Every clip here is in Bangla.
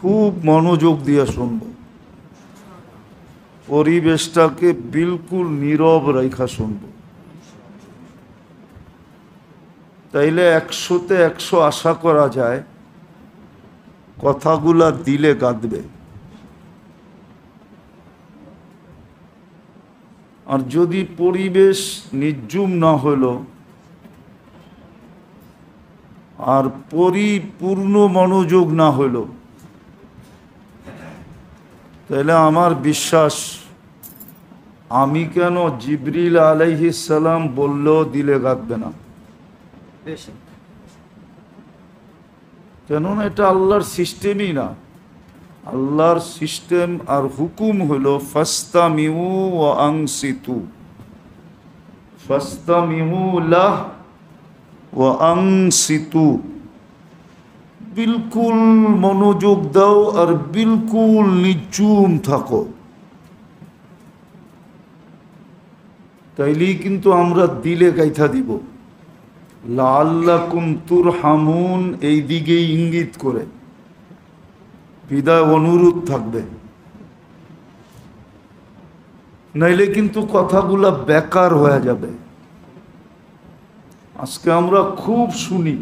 খুব মনোযোগ দিয়ে শুনবো, পরিবেশটাকে বিলকুল নীরব রেখা শুনবো। তাইলে 100-তে 100 আশা করা যায় কথাগুলা দিলে গাঁদবে। আর যদি পরিবেশ নির্জুম না হলো আর পরিপূর্ণ মনোযোগ না হলো, তাহলে আমার বিশ্বাস আমি কেন জিবরিল আলাইহিস সালাম বললেও দিলে গাঁদবে না। কেননা এটা আল্লাহর সিস্টেমই না। আল্লাহর সিস্টেম আর হুকুম হলো ফাস্তামিউ ওয়া আনসিতু, ফাস্তামিউ লাহ ওয়া আনসিতু, বিলকুল মনোযোগ দাও আর বিলকুল নিচুম থাকো। তাইলেই কিন্তু আমরা দিলে গাইথা দিব। লাআল্লাকুম তুরহামুন এই দিকেই ইঙ্গিত করে বিদায় অনুরোধ থাকবে, নাইলে কিন্তু কথাগুলা বেকার হয়ে যাবে। আজকে আমরা খুব শুনি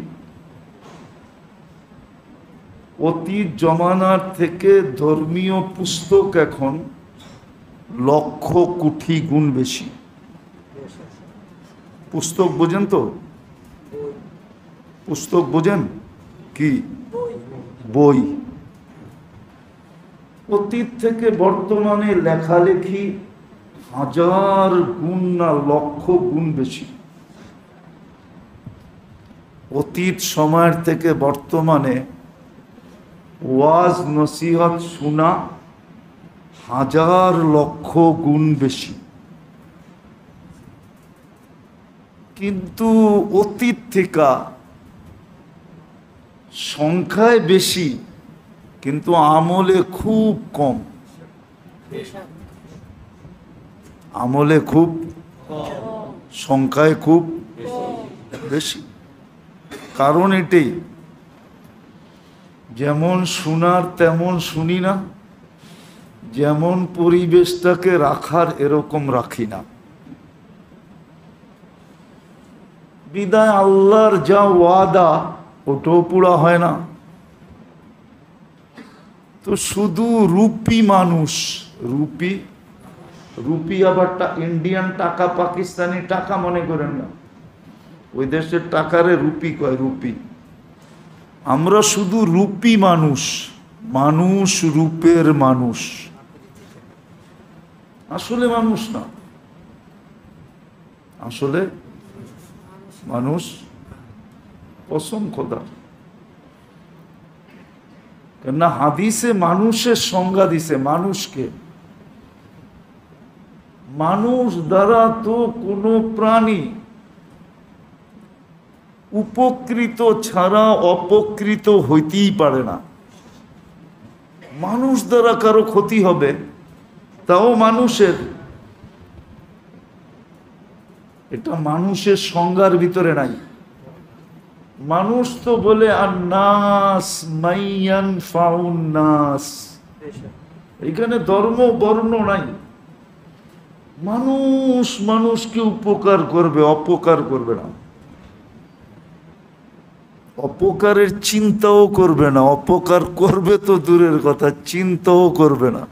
অতীত জমানার থেকে ধর্মীয় পুস্তক এখন 1,00,000 কোটি গুণ বেশি। পুস্তক বোঝেন তো? পুস্তক বোঝেন কি? বই। অতীত থেকে বর্তমানে লেখালেখি 1000 গুণ না 1,00,000 গুণ বেশি। অতীত সময়ের থেকে বর্তমানে ওয়াজ নসিহত শোনা 1000-1,00,000 গুণ বেশি। কিন্তু অতীত থেকে সংখ্যায় বেশি, কিন্তু আমলে খুব কম। আমলে খুব, সংখ্যায় খুব বেশি। কারণ এটাই, যেমন শোনার তেমন শুনি না, যেমন পরিবেশটাকে রাখার এরকম রাখি না। বিদায় আল্লাহর যা ওয়াদা ওটাও পুরা হয় না। তো শুধু রূপী মানুষ, রূপী রূপী আবার ইন্ডিয়ান টাকা, পাকিস্তানি টাকা মনে করেন না, ওই দেশের টাকারে রূপী কয়, রূপী। আমরা শুধু রূপী মানুষ, মানুষ রূপের মানুষ, আসলে মানুষ না। আসলে মানুষ কসম খোদা। কেননা হাদিসে মানুষের সংজ্ঞা দিছে মানুষকে। মানুষ দ্বারা তো কোনো প্রাণী উপকৃত ছাড়া অপকৃত হইতেই পারে না। মানুষ দ্বারা কারো ক্ষতি হবে, তাও মানুষের, এটা মানুষের সংজ্ঞার ভিতরে নাই। মানুষ তো বলে আন্নাস মাইয়ান ফাউন নাস, এখানে ধর্ম বর্ণ নাই। মানুষ মানুষকে উপকার করবে, অপকার করবে না। অপকারের চিন্তাও করবে না, অপকার করবে তো দূরের কথা, চিন্তাও করবে না।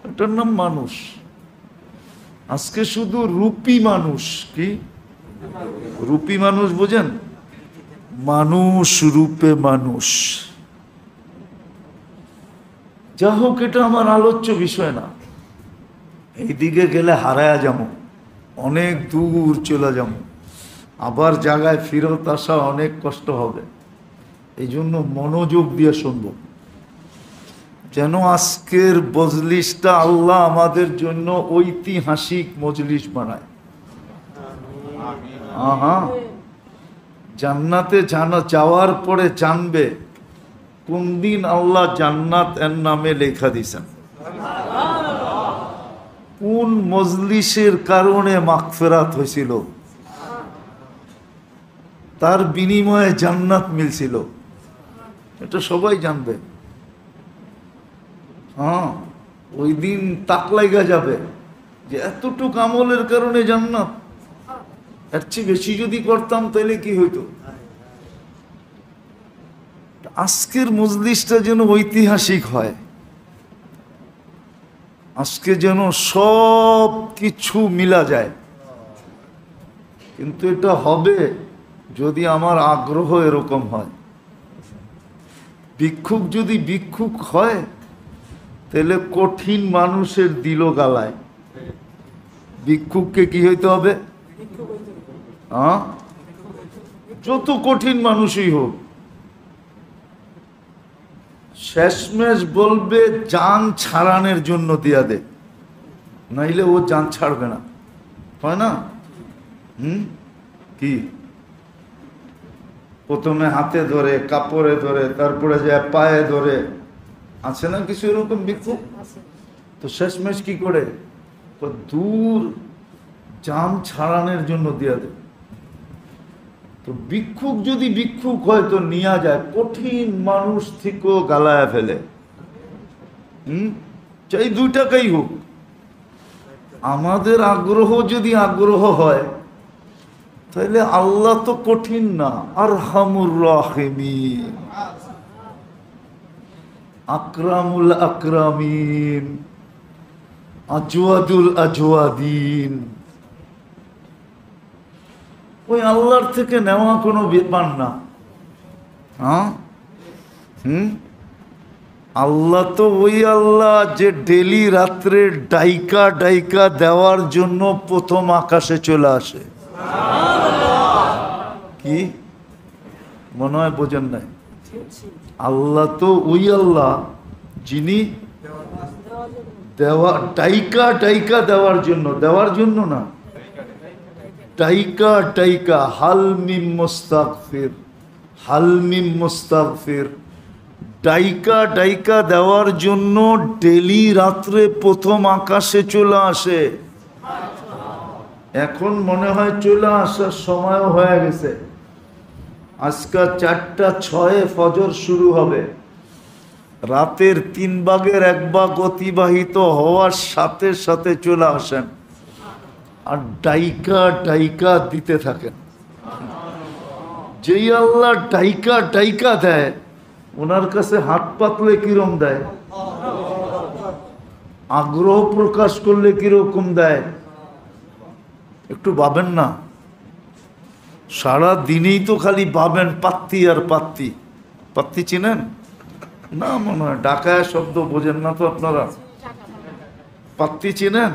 এটার নাম মানুষ। আজকে শুধু রূপী মানুষ। কি রূপী মানুষ বোঝেন? মানুষ রূপে মানুষ। যা হোক, এটা আমার আলোচ্য বিষয় না। এইদিকে গেলে হারায়া যাবো, অনেক দূর চলে যাবো, আবার জায়গায় ফিরত আসা অনেক কষ্ট হবে। এই জন্য মনোযোগ দিয়ে শুনবো, যেন আজকের মজলিসটা আল্লাহ আমাদের জন্য ঐতিহাসিক মজলিস বানায়। জান্নাতে যাওয়ার পরে জানবে কোন দিন আল্লাহ জান্নাত এর নামে লেখা দিছেন, কোন মজলিসের কারণে মাগফিরাত হয়েছিল, তার বিনিময়ে জান্নাত মিলছিল। এটা সবাই জানবে। হ্যাঁ, ওই দিন তাক লাগা যাবে যে এতটুক আমলের কারণে জান্নাত। এর চেয়ে বেশি যদি করতাম তাহলে কি হইতো? আজকের মজলিসটা যেন ঐতিহাসিক হয়, আজকে যেন সব কিছু মিলা যায়। কিন্তু এটা হবে যদি আমার আগ্রহ এরকম হয়। ভিক্ষুক যদি ভিক্ষুক হয় তাহলে কঠিন মানুষের দিল গালায়। ভিক্ষুককে কি হইতে হবে? হ্যাঁ, যত কঠিন মানুষই হোক, শেষমেশ বলবে জান ছাড়ানোর জন্য দিয়া দে, নাইলে ও জান ছাড়বে না, হয় না? কি প্রথমে হাতে ধরে, কাপড়ে ধরে, তারপরে যায় পায়ে ধরে, আছে না কিছু এরকম ভিক্ষুক? তো শেষমেশ কি করে? তো দূর জান ছাড়ানোর জন্য দিয়া দে। তো ভিক্ষুক যদি ভিক্ষুক হয় তো নিয়া যায়, কঠিন মানুষ থেকেও গালায় ফেলে। চাই 2 টাকাই হোক। আমাদের আগ্রহ যদি আগ্রহ হয় তাহলে আল্লাহ তো কঠিন না, আরহামুর রাহিমিন, আকরামুল আকরামিন, আজওয়াদুল আজওয়াদিন। ওই আল্লাহর থেকে নেওয়া কোনো ব্যাপার না। হ্যাঁ, আল্লাহ তো ওই আল্লাহ যে ডেলি রাত্রে ডাইকা ডাইকা দেওয়ার জন্য প্রথম আকাশে চলে আসে। কি মনে হয় বোঝেন নাই? আল্লাহ তো ওই আল্লাহ যিনি দেওয়া, ডাইকা ডাইকা দেওয়ার জন্য না, ডাইকা ডাইকা, হালমিম মুস্তাগফির, হালমিম মুস্তাগফির, ডাইকা ডাইকা দেওয়ার জন্য ডেলি রাত্রে প্রথম আকাশে চলে আসে। এখন মনে হয় চলে আসার সময়ও হয়ে গেছে। আজকে 4:06 ফজর শুরু হবে। রাতের 3 ভাগের 1 ভাগ অতিবাহিত হওয়ার সাথে সাথে চলে আসেন আর ডাইকা ডাইকা দিতে থাকেন। যেই আল্লাহ ডাইকা ডাইকা দেয়, ওনার কাছে হাত পাতলে কিরম দেয়, আগ্রহ প্রকাশ করলে কিরকম দেয় একটু ভাবেন না? সারা দিনেই তো খালি ভাবেন পাত্তি আর পাত্তি। পাত্তি চিনেন না? মনে হয় ঢাকায় শব্দ বোঝেন না তো আপনারা। পাত্তি চিনেন?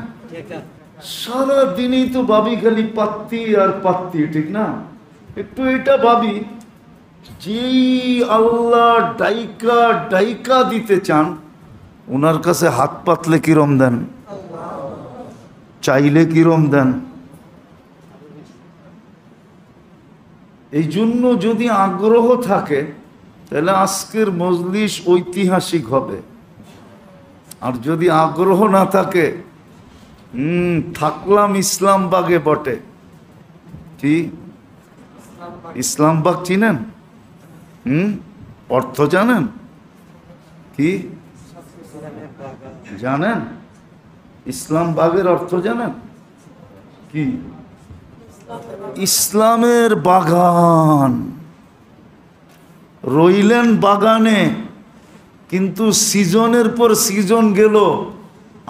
সারা দিনেই তো ভাবি খালি পাত্তি আর পাত্তি, ঠিক না? একটু এটা ভাবি, যেই আল্লাহ ডাইকা ডাইকা দিতে চান, ওনার কাছে হাত পাতলে কিরম দেন, চাইলে কিরম দেন। এই জন্য যদি আগ্রহ থাকে তাহলে আজকের মজলিস ঐতিহাসিক হবে। আর যদি আগ্রহ না থাকে, থাকলাম ইসলামবাগে বটে। কি ইসলামবাগ চিনেন? অর্থ জানেন? কি জানেন? ইসলামবাগের অর্থ জানেন কি? ইসলামের বাগান। রইলেন বাগানে, কিন্তু সিজনের পর সিজন গেল,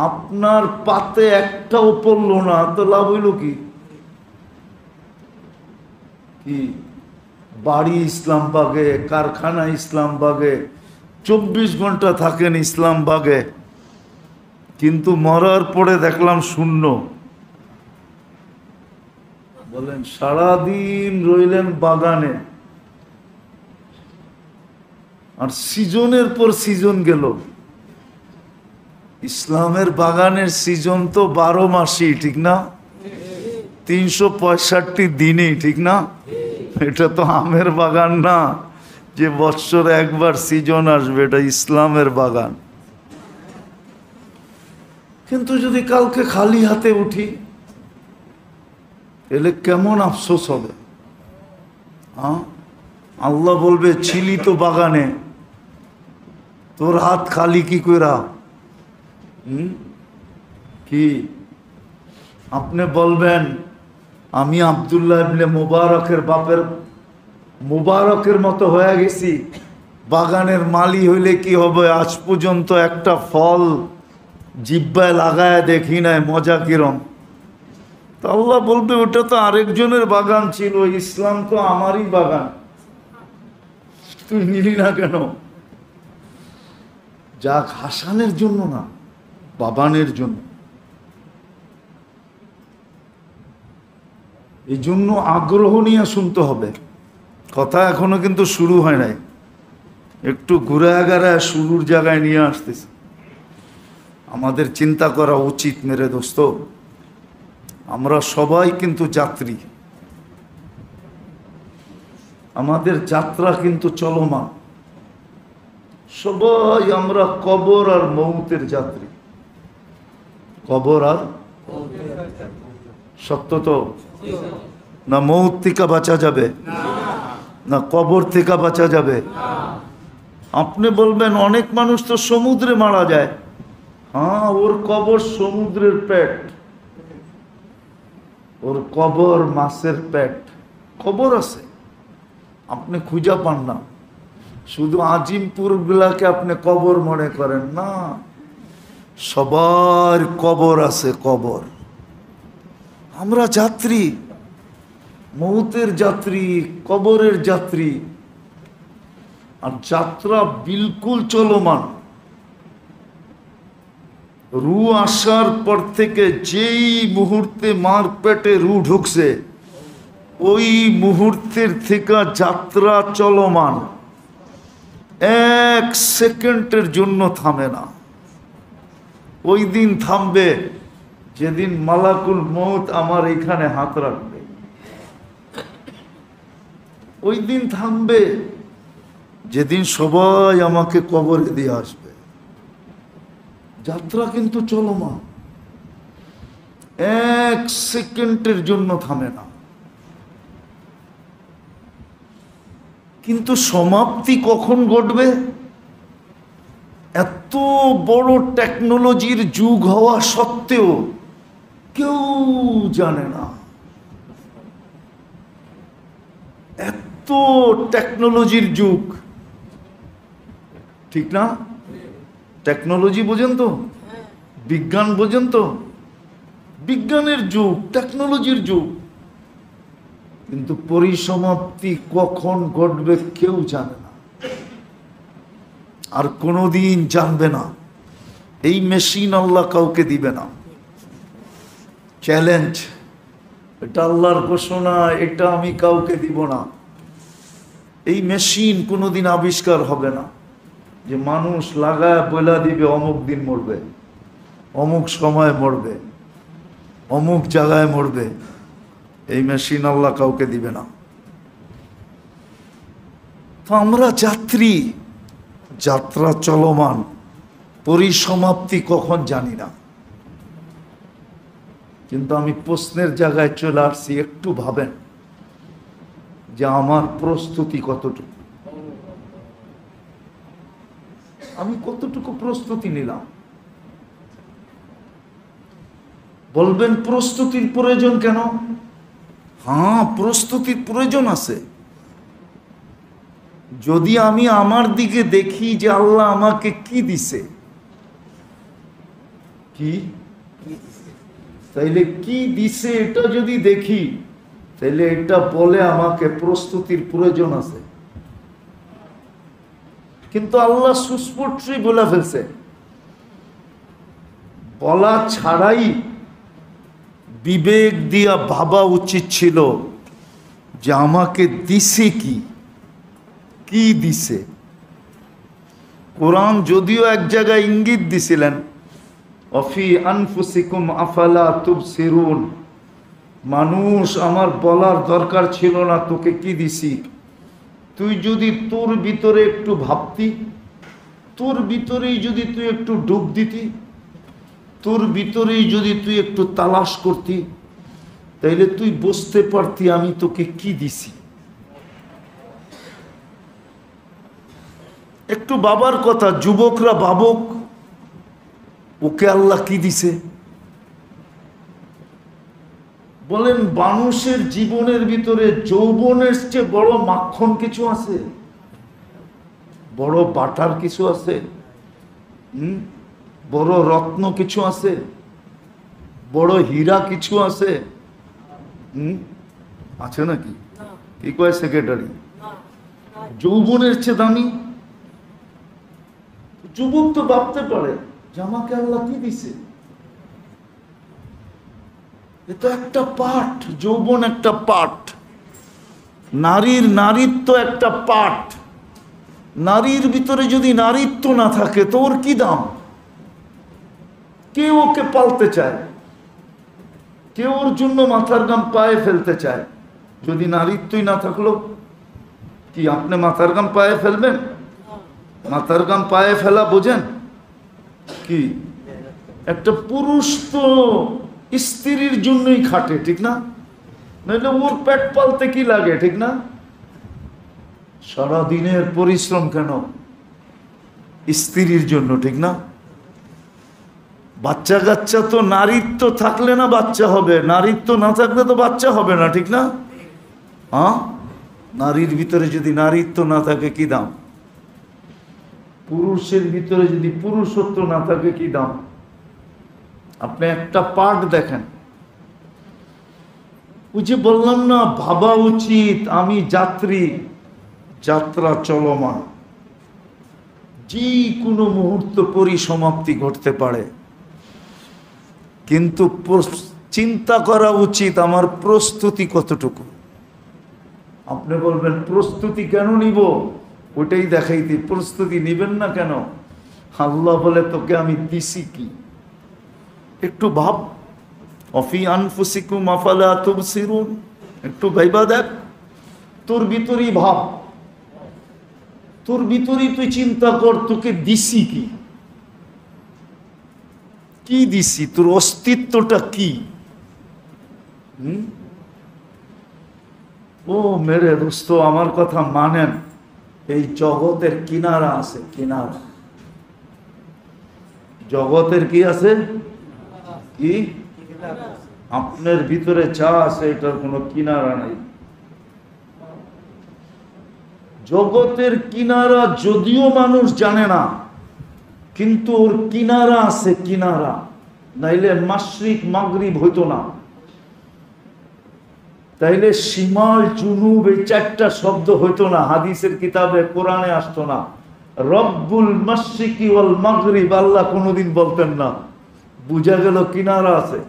আপনার পাতে একটাও পড়লো না, তো লাভ হইল কি? কি বাড়ি ইসলামবাগে, কারখানা ইসলামবাগে, 24 ঘন্টা থাকেন ইসলামবাগে, কিন্তু মরার পরে দেখলাম শূন্য। বলেন, সারাদিন রইলেন বাগানে আর সিজনের পর সিজন গেল। ইসলামের বাগানের সিজন তো 12 মাসই, ঠিক না? 365 দিনই, ঠিক না? এটা তো আমের বাগান না যে বৎসরে একবার সিজন আসবে, এটা ইসলামের বাগান। কিন্তু যদি কালকে খালি হাতে উঠি এলে কেমন আফসোস হবে। আল্লাহ বলবে, ছিলি তো বাগানে, তোর হাত খালি কি কইরা? কি আপনি বলবেন আমি আব্দুল্লাহ ইবনে মুবারকের বাপের মুবারকের মতো হয়ে গেছি, বাগানের মালি হইলে কি হবে, আজ পর্যন্ত একটা ফল জিব্বায় লাগায় দেখি নাই, মজা কিরম। তো আল্লাহ বলবে ওটা তো আরেকজনের বাগান ছিল, ইসলাম তো আমারই বাগান, তুই নিলি না কেন? যাক, হাসানের জন্য না, বাবানের জন্য। এই জন্য আগ্রহ নিয়ে শুনতে হবে, কথা এখনো কিন্তু শুরু হয় নাই, একটু ঘুরে গাড়ায় শুরুর জায়গায় নিয়ে আসতেছে। আমাদের চিন্তা করা উচিত মেরে দোস্ত, আমরা সবাই কিন্তু যাত্রী, আমাদের যাত্রা কিন্তু চলমান, সবাই আমরা কবর আর মৌতের যাত্রী। কবর আর সত্য তো না, মৌত থেকে বাঁচা যাবে না, কবর থেকে বাঁচা যাবে? আপনি বলবেন অনেক মানুষ তো সমুদ্রে মারা যায়, হ্যাঁ, ওর কবর সমুদ্রের পেট, ওর কবর মাছের পেট, কবর আছে, আপনি খুঁজা পান না। শুধু আজিমপুর গুলাকে আপনি কবর মনে করেন না, সবার কবর আছে, কবর। আমরা যাত্রী, মৌতের যাত্রী, কবরের যাত্রী, আর যাত্রা বিলকুল চলমান। রু আসার পর থেকে যেই মুহূর্তে মার পেটে রু ঢুকছে, ওই মুহূর্তের থেকে যাত্রা চলমান, এক সেকেন্ডের জন্য থামে না। ওই দিন থামবে যেদিন মালাকুল মউত আমার এখানে হাত রাখবে, ওই দিন থামবে যেদিন সবাই আমাকে কবরে দিয়ে আসবে। যাত্রা কিন্তু চলমান, এক সেকেন্ডের জন্য থামে না। কিন্তু সমাপ্তি কখন ঘটবে? এত বড় টেকনোলজির যুগ হওয়া সত্ত্বেও কেউ জানে না। এত টেকনোলজির যুগ, ঠিক না? টেকনোলজি বোঝেন তো, বিজ্ঞান বোঝেন তো, বিজ্ঞানের যুগ, টেকনোলজির যুগ, কিন্তু পরিসমাপ্তি কখন ঘটবে কেউ জানে না, আর কোনোদিন জানবে না। এই মেশিন আল্লাহ কাউকে দিবে না। চ্যালেঞ্জ, এটা আল্লাহর ঘোষণা, এটা আমি কাউকে দিব না। এই মেশিন কোনোদিন আবিষ্কার হবে না যে মানুষ লাগায় বলা দিবে অমুক দিন মরবে, অমুক সময় মরবে, অমুক জায়গায় মরবে। এই মেশিন আল্লাহ কাউকে দিবে না। তো আমরা যাত্রী, যাত্রা চলমান, পরিসমাপ্তি কখন জানি না। কিন্তু আমি প্রশ্নের জায়গায় চলে আসছি, একটু ভাবেন যে আমার প্রস্তুতি কতটুকু, আমি কতটুকু প্রস্তুতি নিলাম। বলবেন প্রস্তুতির প্রয়োজন কেন? হ্যাঁ, প্রস্তুতির প্রয়োজন আছে। যদি আমি আমার দিকে দেখি যে আল্লাহ আমাকে কি দিছে, কি তাইলে কি দিছে এটা যদি দেখি, তাইলে এটা বলে আমাকে প্রস্তুতির প্রয়োজন আছে। কিন্তু আল্লাহ সুস্পষ্টই বলে ফেলছে, বলা ছাড়াই বিবেক দিয়া ভাবা উচিত ছিল যে আমাকে দিছে কি, কি দিছে। কোরআন যদিও এক জায়গায় ইঙ্গিত দিছিলেন, অফি আনফুসিকুম আফালা তুবসিরুন, মানুষ আমার বলার দরকার ছিল না তোকে কি দিছি। তুই যদি তোর ভিতরে একটু ভাবতি, তোর ভিতরেই যদি তুই একটু ডুব দিতি, তোর ভিতরেই যদি তুই একটু তালাশ করতি, তাইলে তুই বুঝতে পারতি আমি তোকে কি দিছি। একটু বাবার কথা, যুবকরা ভাবুক, ওকে আল্লাহ কি দিছে? বলেন, মানুষের জীবনের ভিতরে যৌবনের চেয়ে বড় মাখন কিছু আছে? বড় বাটার কিছু আছে? বড় রত্ন কিছু আছে? বড় হীরা কিছু আছে? আছে নাকি? কি কয় সেক্রেটারি? যৌবনের চেয়ে দামি? যুবক তো ভাবতে পারে যে আমাকে আল্লাহ কি দিছে? এটা একটা পাঠ, যৌবন একটা পাঠ, নারীত্ব একটা পাঠ। নারীর ভিতরে যদি নারীত্ব না থাকে তো ওর কি দাম? কে ওকে পালতে চায়? কে ওর জন্য মাথার ঘাম পায়ে ফেলতে চায়? যদি নারীত্বই না থাকলো, কি আপনি মাথার ঘাম পায়ে ফেলবেন? মাথার ঘাম পায়ে ফেলা বোঝেন কি? একটা পুরুষ তো স্ত্রীর জন্যই খাটে, ঠিক না? নাহলে ওর পেট পালতে কি লাগে, ঠিক না? সারাদিনের পরিশ্রম কেন? স্ত্রীর জন্য, ঠিক না? বাচ্চা কাচ্চা তো নারীত্ব থাকলে না বাচ্চা হবে, নারীত্ব না থাকলে তো বাচ্চা হবে না, ঠিক না? হ্যাঁ, নারীর ভিতরে যদি নারীত্ব না থাকে কি দাম? পুরুষের ভিতরে যদি পুরুষত্ব না থাকে কি দাম? আপনি একটা পাঠ দেখেন, ওই যে বললাম না, ভাবা উচিত আমি যাত্রী, যাত্রা চলমান, যে কোনো মুহূর্ত পরিসমাপ্তি ঘটতে পারে, কিন্তু চিন্তা করা উচিত আমার প্রস্তুতি কতটুকু। আপনি বলবেন প্রস্তুতি কেন নিব? ওটাই দেখাইতে, প্রস্তুতি নিবেন না কেন? আল্লাহ বলে তোকে আমি দিছি কি? একটু ভাব, অফি আনফুসিকুম আফালা তুবসিরুন, একটু ভাইবা দেখ, তোর ভিতরেই ভাব, তোর ভিতরেই তুই চিন্তা কর, তোকে দিছি কি? কি দিছি? তোর অস্তিত্বটা কি? ও মেরে দোস্ত, আমার কথা মানেন, এই জগতের কিনারা আছে, কিনারা। জগতের কি আছে? কি? আপনার ভিতরে যা আছে এটার কোনো কিনারা নাই। জগতের কিনারা যদিও মানুষ জানে না, কিন্তু ওর কিনারা আছে, কিনারা। নাইলে মাশরিক মাগরিব হইতো না, তাইলে শিমাল জুনুব এই চারটা শব্দ হইতো না, হাদিসের কিতাবে কোরআনে আসতো না। রব্বুল মাশরিকি ওয়াল মাগরিব আল্লাহ কোনোদিন বলতেন না। বুঝা গেল কিনারা আছে,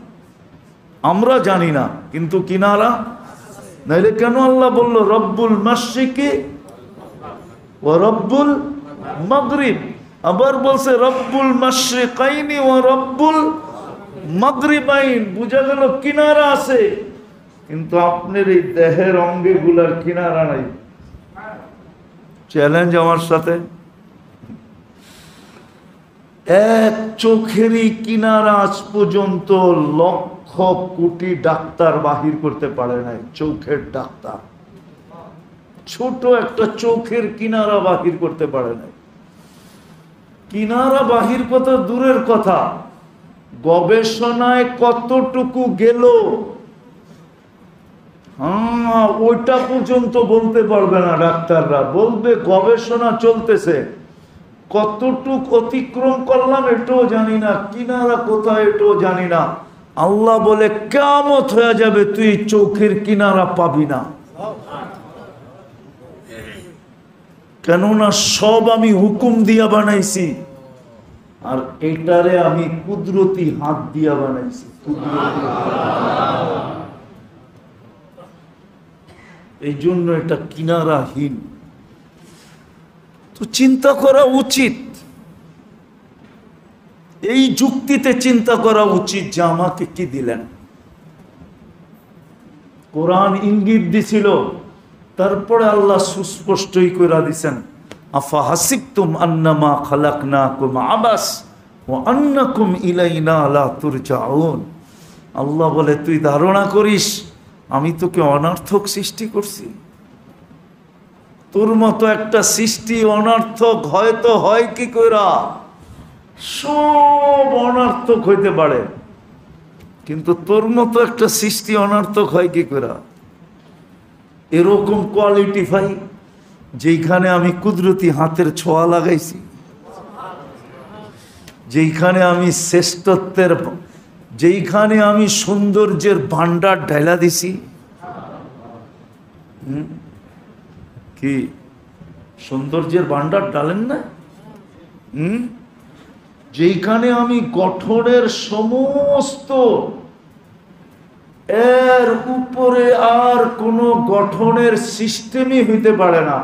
আমরা জানি না কিন্তু কিনারা। নাইলে কেন আল্লাহ বলল রব্বুল মাশরিকি ওয়া রব্বুল মাগরিব? আবার বলছে রব্বুল মাশরিকাইনি ওয়া রব্বুল মাগরিবাইন। বুঝা গেল কিনারা আছে, কিন্তু আপনার এই দেহের অঙ্গে গুলার কিনারা নাই। চ্যালেঞ্জ আমার সাথে, এক চোখেরই কিনারা আজ পর্যন্ত লক্ষ কোটি ডাক্তার বাহির করতে পারে নাই। চোখের ডাক্তার ছোট একটা চোখের কিনারা বাহির করতে পারে নাই। কিনারা বাহির কত দূরের কথা, গবেষণায় কতটুকু গেল ওইটা পর্যন্ত বলতে পারবে না ডাক্তাররা। বলবে গবেষণা চলতেছে, কতটুক অতিক্রম করলাম এটাও জানি না, কিনারা কোথায় এটাও জানি না। আল্লাহ বলে কিয়ামত হয়ে যাবে, তুই চোখের কিনারা পাবি না। কেননা সব আমি হুকুম দিয়া বানাইছি, আর এটারে আমি কুদরতি হাত দিয়া বানাইছি। এই জন্য এটা কিনারাহীন। তো চিন্তা করা উচিত, এই যুক্তিতে চিন্তা করা উচিত যে আমাকে কি দিলেন। কোরআন ইঙ্গিত দিছিল, তারপরে আল্লাহ সুস্পষ্টই করে দিছেন, আফা হাসিবতুম আন্নামা খালাকনাকুম আবাস ওয়া আন্নাকুম ইলাইনা লা তুরজাউন। আল্লাহ বলে তুই ধারণা করিস আমি তোকে অনর্থক সৃষ্টি করছি? তোর মতো একটা সৃষ্টি অনর্থক হয়তো হয় কি কইরা? সব অনার্থক হইতে পারে, কিন্তু তোর মতো একটা সৃষ্টি অনার্থক হয় কি করে? এরকম কোয়ালিটি ভাই, যেইখানে আমি কুদরতি হাতের ছোঁয়া লাগাইছি, যেইখানে আমি শ্রেষ্ঠত্বের, যেইখানে আমি সৌন্দর্যের ভান্ডার ঢাইলা দিছি। কি সৌন্দর্যের ভান্ডার ডালেন না? যেইখানে আমি গঠনের সমস্ত, এর উপরে আর কোনো গঠনের সিস্টেমই হইতে পারে না,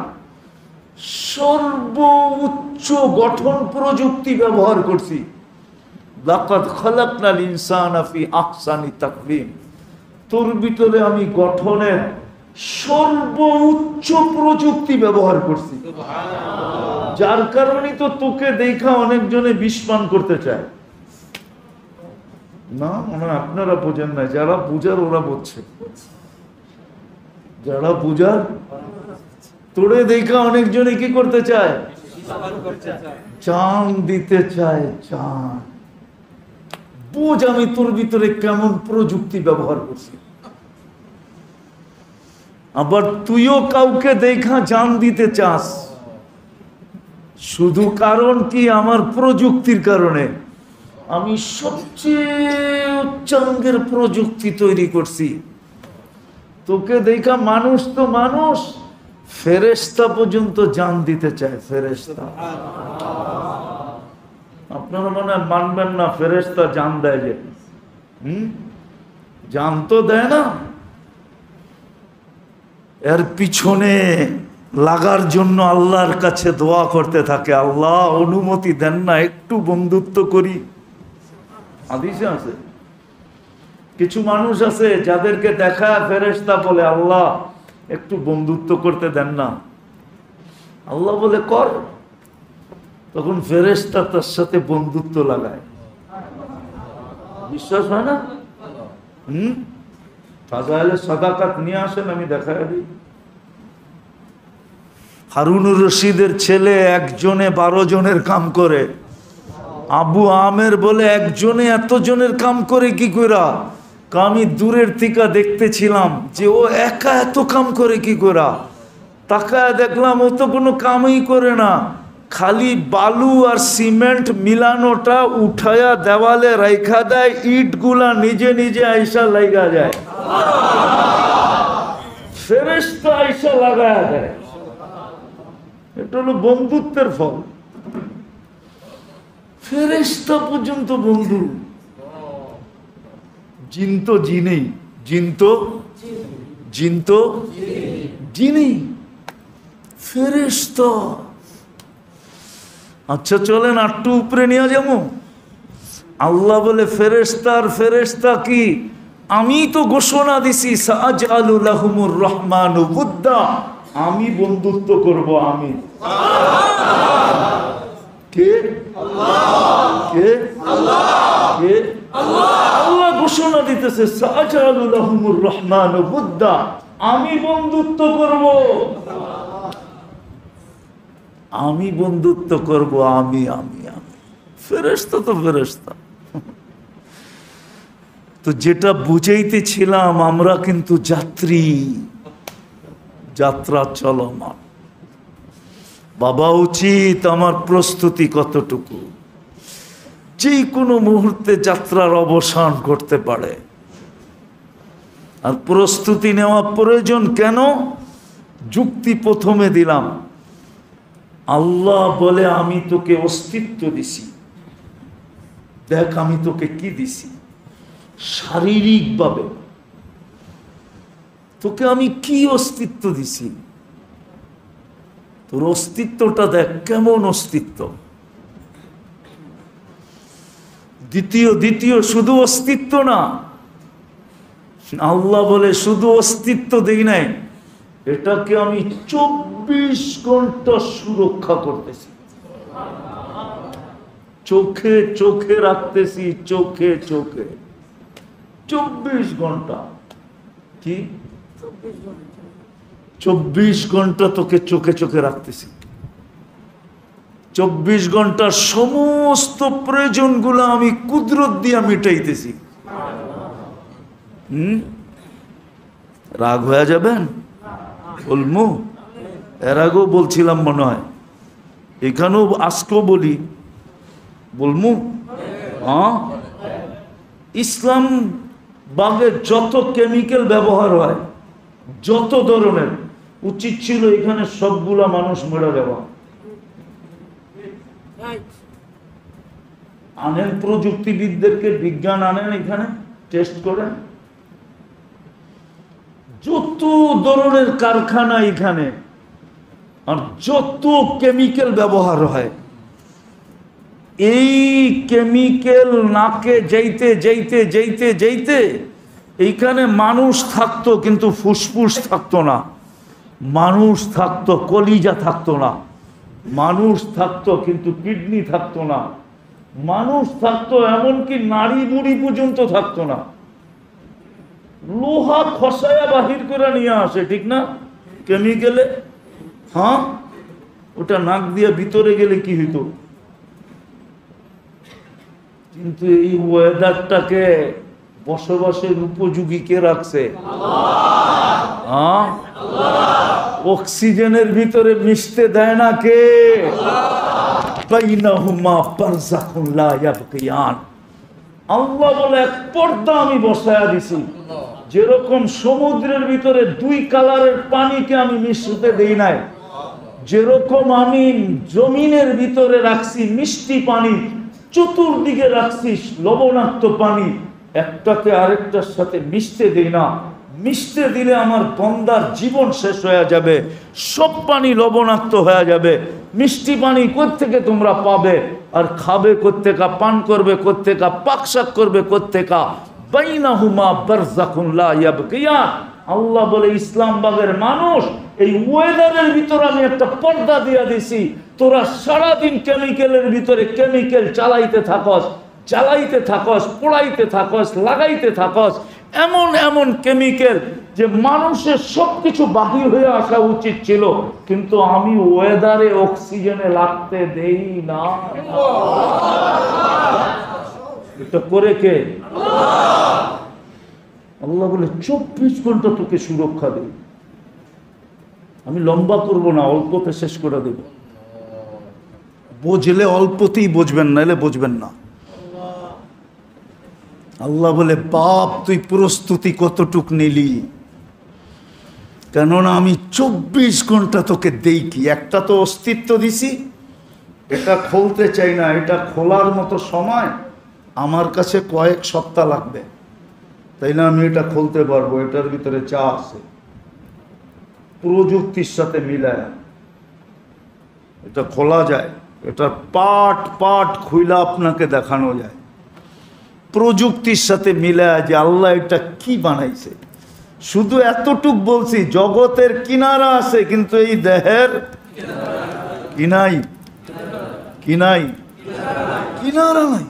সর্বোচ্চ গঠন প্রযুক্তি ব্যবহার করছি। লাকাদ খালাকনাল ইনসানা ফি আহসানি তাকওয়িম। তোর ভিতরে আমি গঠনের সর্বোচ্চ প্রযুক্তি ব্যবহার করছি, যার কারণে তো তোকে দেখা অনেকজনে বিষ পান করতে চায় না। মনে হয় আপনারা বোঝেন না, যারা বুঝার ওরা বুঝছে, যারা বুঝার তোরে দেখা অনেকজনে কি করতে চায়? জান দিতে চায়। জান বুঝ আমি তোর ভিতরে কেমন প্রযুক্তি ব্যবহার করছি। আবার তুইও কাউকে দেখা জান দিতে চাস, শুধু কারণ কি? আমার প্রযুক্তির কারণে। আমি সবচেয়ে উচ্চাঙ্গের প্রযুক্তি তৈরি করছি। তোকে দেখা মানুষ তো মানুষ, ফেরেশতা পর্যন্ত জান দিতে চায়। ফেরেশতা, আপনারা মনে হয় মানবেন না, ফেরেশতা জান দেয় যে? জান তো দেয় না। এর পিছনে লাগার জন্য আল্লাহর কাছে দোয়া করতে থাকে, আল্লাহ অনুমতি দেন না, একটু বন্ধুত্ব করি। হাদিসে আছে কিছু মানুষ আছে যাদেরকে দেখা ফেরেশতা বলে, আল্লাহ একটু বন্ধুত্ব করতে দেন না। আল্লাহ বলে কর, তখন ফেরেশতা তার সাথে বন্ধুত্ব লাগায়। বিশ্বাস হয় না? ফাজাইলে সাদাকাত নিয়ে আসেন, আমি দেখাই দিই। হারুনুর রশিদের ছেলে একজনে 12 জনের কাম করে। আবু আমের বলে একজনে এত জনের কাম করে কি কইরা? আমি দূরের থেকে দেখতেছিলাম যে ও একা এত কাম করে কি কইরা। তাকায় দেখলাম ও তো কোনো কামই করে না, খালি বালু আর সিমেন্ট মিলানোটা উঠায়া দেওয়ালে রাইখা দেয়, ইটগুলা নিজে নিজে আইসা লাগা যায়। ফেরেশতা আইসা লাগায়া দেয়। এটা হলো বন্ধুত্বের ফল। ফেরেশতা পর্যন্ত বন্ধু। জিন তো জিনেই, জিন তো জিনেই, ফেরেশতা। আচ্ছা চলেন আটটু উপরে নিয়ে যাবো। আল্লাহ বলে ফেরেশতার ফেরেশতা কি? আমি তো ঘোষণা দিছি সাআজআলু লাহুমুর রহমানু বুদ্দা, আমি বন্ধুত্ব করব। আমি কে? কে? কে? আল্লাহ ঘোষণা দিতেছে সাআজআলু লাহুমুর রহমানু বুদ্দা, আমি বন্ধুত্ব করব। আমি বন্ধুত্ব করব। আমি আমি আমি ফেরেশতা তো ফেরেশতা। তো যেটা বুঝাইতেছিলাম, আমরা কিন্তু যাত্রী, যাত্রা চলমান। বাবা উচিত আমার প্রস্তুতি কতটুকু? যে কোনো মুহূর্তে যাত্রার অবসান করতে পারে, আর প্রস্তুতি নেওয়া প্রয়োজন। কেন? যুক্তি প্রথমে দিলাম। আল্লাহ বলে আমি তোকে অস্তিত্ব দিছি, দেখ আমি তোকে কি দিছি। শারীরিকভাবে তোকে আমি কি অস্তিত্ব দিছি, তোর অস্তিত্বটা দেখ কেমন অস্তিত্ব। দ্বিতীয় শুধু অস্তিত্ব না, আল্লাহ বলে শুধু অস্তিত্ব দেই নাই, এটাকে আমি 24 ঘন্টা সুরক্ষা করতেছি। চোখে চোখে রাখতেছি, চোখে চোখে 24 ঘন্টা। কি 24 ঘন্টা তোকে চোখে চোখে রাখতেছি। 24 ঘন্টার সমস্ত প্রয়োজনগুলো আমি কুদরত দিয়া মিটাইতেছি। রাগ হয়ে যাবেন? বলমু, এর আগেও বলছিলাম মনে হয়, এখানেও আজকেও বলি, বলমু। ইসলাম বাগে যত কেমিক্যাল ব্যবহার হয়, যত ধরনের, উচিত ছিল এখানে সবগুলা মানুষ মেরে দেওয়া। আনেন প্রযুক্তিবিদদেরকে, বিজ্ঞান আনেন এখানে, টেস্ট করেন, যত ধরনের কারখানা এখানে, আর যত কেমিক্যাল ব্যবহার হয়, এই কেমিক্যাল নাকে যাইতে যাইতে যাইতে যাইতে এইখানে মানুষ থাকতো কিন্তু ফুসফুস থাকতো না, মানুষ থাকতো কলিজা থাকতো না, মানুষ থাকতো কিন্তু কিডনি থাকতো না, মানুষ থাকতো এমনকি নাড়ি বুড়ি পর্যন্ত থাকতো না। লোহা খসায়া বাহির করে নিয়ে আসে, ঠিক না? কেমিক্যালে। হ্যাঁ, ওটা নাক দিয়ে ভিতরে গেলে কি হইতো? কিন্তু এই ওয়েদারটাকে বসবাসের উপযোগী কে রাখছে? অক্সিজেনের ভিতরে মিশতে দেয় না কে? আল্লাহ বলে এক পর্দা আমি বসায়া দিছি। যেরকম সমুদ্রের ভিতরে 2 কালারের পানিকে আমি মিশতে দেই নাই, যেরকম আমি জমিনের ভিতরে রাখছি মিষ্টি পানি, চতুর্দিকে রাখছি লবণাক্ত পানি, একটাকে আরেকটার সাথে মিশতে দেই না। মিশতে দিলে আমার বান্দার জীবন শেষ হয়ে যাবে, সব পানি লবণাক্ত হয়ে যাবে। মিষ্টি পানি কোত্থেকে তোমরা পাবে? আর খাবে কোত্থেকা? পান করবে কোত্থেকা? পাকশাক করবে কোত্থেকা? বাইনাহুমা বারযাখুন লা ইয়াবকিয়ান। আল্লাহ বলে ইসলামবাগের মানুষ, এই ওয়েদারের ভিতরে আমি একটা পর্দা দিয়ে দিছি। তোরা সারাদিন কেমিক্যালের ভিতরে কেমিক্যাল চালাইতে থাকস, জ্বালাইতে থাকস, পোড়াইতে থাকস, লাগাইতে থাকস, এমন এমন কেমিক্যাল যে মানুষের সবকিছু বাহির হয়ে আসা উচিত ছিল, কিন্তু আমি ওয়েদারে অক্সিজেনে লাগতে দেই না। এটা করে কে? আল্লাহ বলে 24 ঘন্টা তোকে সুরক্ষা দেব। আমি লম্বা করব না, অল্পতে শেষ করে দেব। বুঝলে অল্পতেই বুঝবেন, নাইলে বুঝবেন না। আল্লাহ বলে বাপ তুই প্রস্তুতি কতটুক নিলি? কেননা আমি 24 ঘন্টা তোকে দেই কি, একটা তো অস্তিত্ব দিছি, এটা খুলতে চাই না। এটা খোলার মতো সময় আমার কাছে কয়েক সপ্তাহ লাগবে, তাই না? আমি এটা খুলতে পারবো। এটার ভিতরে যা আছে প্রযুক্তির সাথে মিলায় এটা খোলা যায়, এটা পাট পাট খুইলা আপনাকে দেখানো যায়, প্রযুক্তির সাথে মিলায় যে আল্লাহ এটা কি বানাইছে। শুধু এতটুক বলছি, জগতের কিনারা আছে কিন্তু এই দেহের কিনাই কিনাই কিনারা নাই।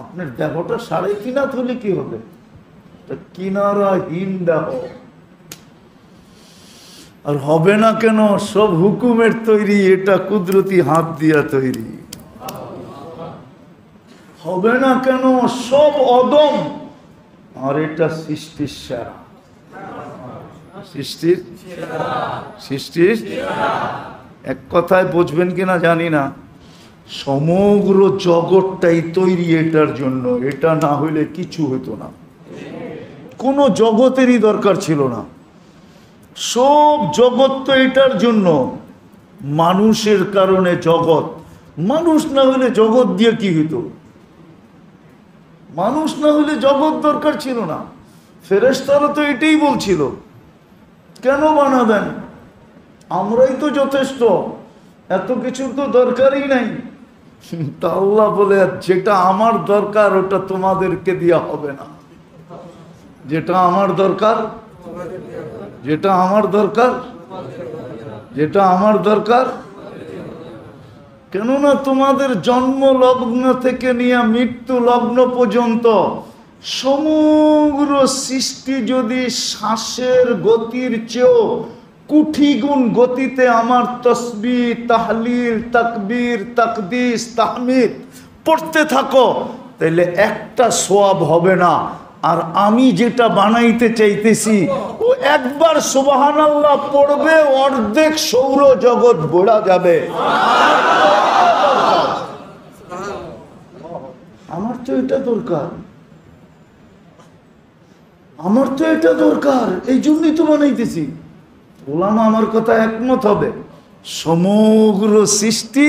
আপনার দেহটা 3.5 হাত হলে কি হবে? কিনারাহীন দেহ। আর হবে না কেন? সব হুকুমের তৈরি, এটা কুদরতি হাত দিয়া তৈরি। হবে না কেন? সব অদম, আর এটা সৃষ্টির সেরা। সৃষ্টির এক কথায় বুঝবেন কিনা জানি না, সমগ্র জগৎটাই তৈরি এটার জন্য। এটা না হইলে কিছু হতো না, কোনো জগতেরই দরকার ছিল না। সব জগৎ তো এটার জন্য, মানুষের কারণে জগৎ। মানুষ না হলে জগৎ দিয়ে কি হতো? মানুষ না হলে জগৎ দরকার ছিল না। ফেরেশতারা তো এটাই বলছিল, কেন বানাবেন? আমরাই তো যথেষ্ট, এত কিছু তো দরকারই নাই। তা আল্লাহ বলে যেটা আমার দরকার ওটা তোমাদেরকে দেয়া হবে না। যেটা আমার দরকার, যেটা আমার দরকার, যেটা আমার দরকার। কেননা তোমাদের জন্ম লগ্ন থেকে নিয়ে মৃত্যু লগ্ন পর্যন্ত সমগ্র সৃষ্টি যদি শ্বাসের গতির চেয়েও কোটি গুণ গতিতে আমার তসবিহ, তাহলিল, তাকবীর, তাকদীস, তাহমিদ পড়তে থাকো, তাহলে একটা সওয়াব হবে না। আর আমি যেটা বানাইতে চাইতেছি, ও একবার সুবহানাল্লাহ পড়বে, অর্ধেক সৌরজগৎ ঘোরা যাবে। আমার তো এটা দরকার, আমার তো এটা দরকার, এই জন্যই তো বানাইতেছি। ওলামা আমার কথা একমত হবে, সমগ্র সৃষ্টি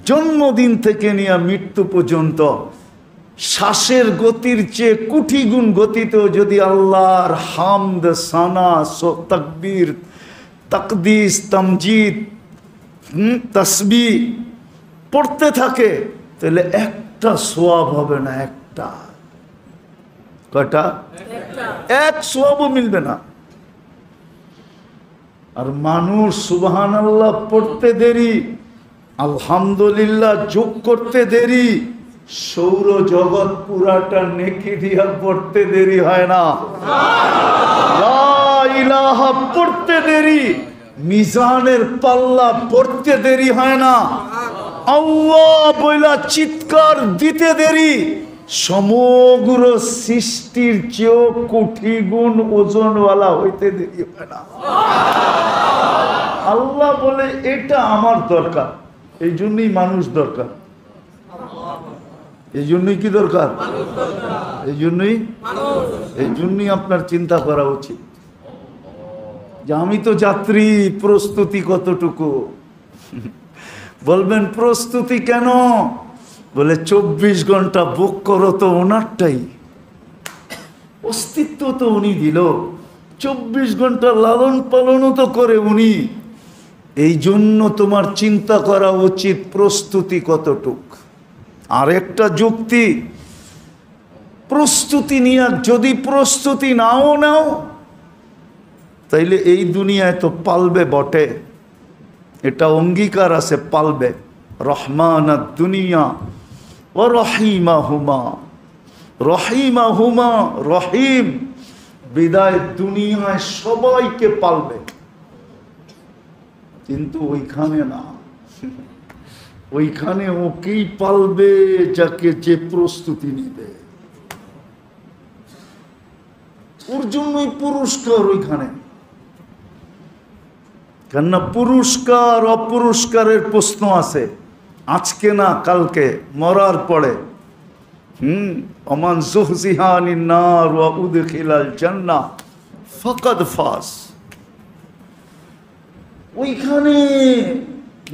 জন্মদিন থেকে নিয়ে মৃত্যু পর্যন্ত শ্বাসের গতির চেয়ে কোটি গুণ গতিতেও যদি আল্লাহর হামদ, সানা, তাকবীর, তাকদীস, তামজিদ, তাসবিহ পড়তে থাকে, তাহলে একটা সওয়াব হবে না। একটা, কয়টা? এক সওয়াবও মিলবে না। আর মানুষ সুবহানাল্লাহ পড়তে দেরি, আলহামদুলিল্লাহ যোগ করতে দেরি, সৌর জগৎ পুরাটা নেকি দিয়া পড়তে দেরি হয় না। লা ইলাহা পড়তে দেরি, মিজানের পাল্লা পড়তে দেরি হয় না। আল্লাহ বইলা চিৎকার দিতে দেরি, সমগ্র সৃষ্টির চেয়েও কোটি গুণ ওজনওয়ালা হইতে দেরি হয় না। আল্লাহ বলে এটা আমার দরকার, এই জন্যই মানুষ দরকার। এই জন্যই কি দরকার? এই জন্যই আপনার চিন্তা করা উচিত যে আমি তো যাত্রী, প্রস্তুতি কতটুকু। বলবেন প্রস্তুতি কেন? বলে 24 ঘন্টা বুক করো তো ওনারটাই, অস্তিত্ব তো উনি দিল, 24 ঘন্টা লালন পালনও তো করে উনি। এই জন্য তোমার চিন্তা করা উচিত প্রস্তুতি কতটুক। আরেকটা যুক্তি, প্রস্তুতি নিয়ে যদি প্রস্তুতি নাও নাও, তাইলে এই দুনিয়ায় তো পালবে বটে, এটা অঙ্গীকার আছে, পালবে। রহমানাদ দুনিয়া ও রহিমাহুমা, রহিমাহুমা রহিম, বিদায় দুনিয়ায় সবাইকে পালবে, কিন্তু ওইখানে না। ওইখানে ওকেই পালবে যাকে যে প্রস্তুতি নিবে, ওর জন্যই পুরস্কার ওইখানে। কেননা পুরস্কার অপুরস্কারের প্রশ্ন আছে, আজকে না কালকে, মরার পরে। ওমান যুহজিহা আনিন নার ওয়া উদখিলাল জান্নাহ ফাকাদ ফাজ। ওইখানে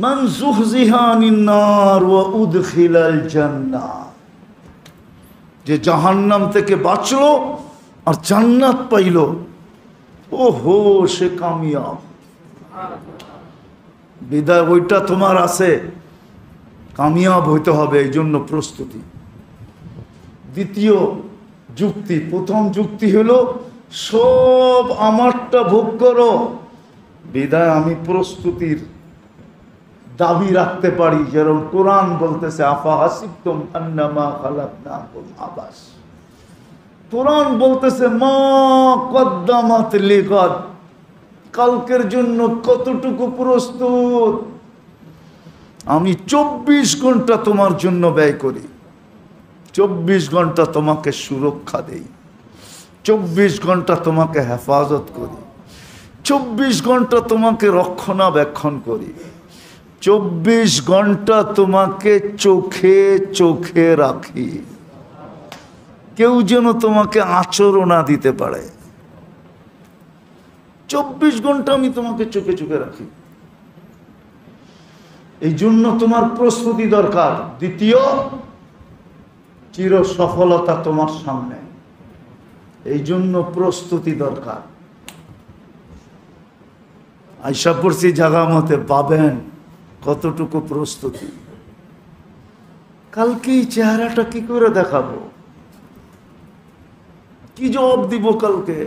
মান যুহজিহা আনিন নার ওয়া উদখিলাল জান্নাহ, যে জাহান্নাম থেকে বাঁচলো আর জান্নাত পাইল, ওহো সে কামিয়াব। বিদায় ওইটা তোমার আছে, কামিয়াব হইতে হবে, এই জন্য প্রস্তুতি। দ্বিতীয় যুক্তি, প্রথম যুক্তি হলো সব আমারটা ভোগ করো, বিদায় আমি প্রস্তুতির দাবি রাখতে পারি। যেরকম কোরআন বলতেছে আফা হাসিবতুম আন্নামা খালাকনাকুম আবাস, কোরআন বলতেছে মা কদ্দামাত লিগাদ, কালকের জন্য কতটুকু প্রস্তুত। আমি 24 ঘন্টা তোমার জন্য ব্যয় করি, 24 ঘন্টা তোমাকে সুরক্ষা দেই, 24 ঘন্টা তোমাকে হেফাজত করি, 24 ঘন্টা তোমাকে রক্ষণাবেক্ষণ করি, 24 ঘন্টা তোমাকে চোখে চোখে রাখি, কেউ যেন তোমাকে আচরও না দিতে পারে। 24 ঘন্টা আমি তোমাকে চোখে চোখে রাখি, এই জন্য তোমার প্রস্তুতি দরকার। দ্বিতীয়, চির সফলতা তোমার সামনে, এই জন্য প্রস্তুতি দরকার। আশা করছি জায়গা মতে পাবেন কতটুকু প্রস্তুতি। কালকে এই চেহারাটা কি করে দেখাবো, কি জবাব দিব কালকে?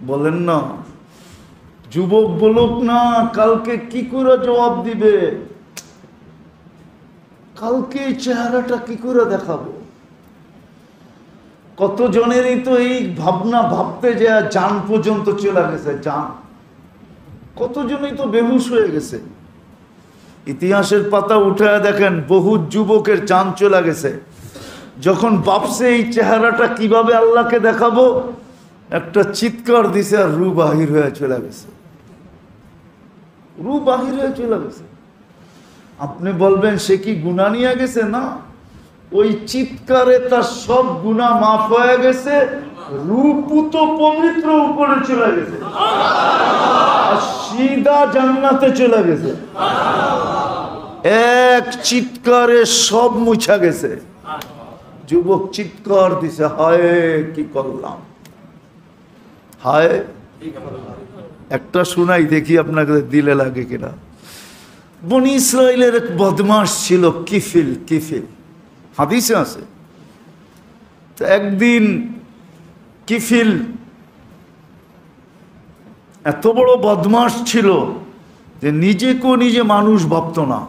বলেন না, যুবক বলুক না, কালকে কি করে জবাব দিবে? কালকে এই চেহারাটা কি করে দেখাবো? কত জনেরই তো এই ভাবনা ভাবতে যে জান পর্যন্ত চলে গেছে। জান কতজনই তো বেহুশ হয়ে গেছে। ইতিহাসের পাতা উঠে দেখেন বহু যুবকের জান চলে গেছে। যখন ভাবছে এই চেহারাটা কিভাবে আল্লাহকে দেখাবো, একটা চিৎকার দিছে আর রূহ বাহির হয়ে চলে গেছে। রূহ বাহির হয়ে চলে গেছে। আপনি বলবেন সে কি গুনাহ নিয়ে গেছে? না, ওই চিৎকারে তার সব গুনাহ মাফ হয়ে গেছে, রূপত পবিত্র উপরে চলে গেছে আর সিধা জান্নাতে চলে গেছে। এক চিৎকারে সব মুছা গেছে। যুবক চিৎকার দিছে, হায় কি করলাম, হায়। একটা শোনাই দেখি আপনাকে দিলে লাগে কিনা। বনি ইসরাইলের এক বদমাস ছিল কিফিল। কিফিল হাদিসে আছে। তো একদিন কিফিল এত বড় বদমাস ছিল যে নিজেকেও নিজে মানুষ ভাবত না,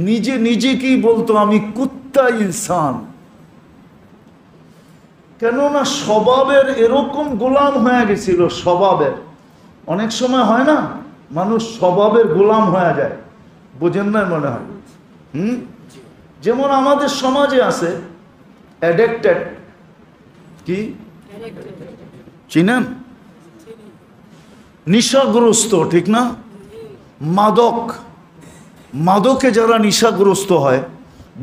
নিজে নিজেকেই বলতো আমি কুত্তা ইনসান। কেননা স্বভাবের এরকম গোলাম হয়ে গেছিল। স্বভাবের অনেক সময় হয় না, মানুষ স্বভাবের গোলাম হয়ে যায়, বোঝেন না মনে হয়। যেমন আমাদের সমাজে আছে অ্যাডিক্টেড, কি চিনেন? নিশাগ্রস্ত, ঠিক না? মাদক, মাদকে যারা নিশাগ্রস্ত হয়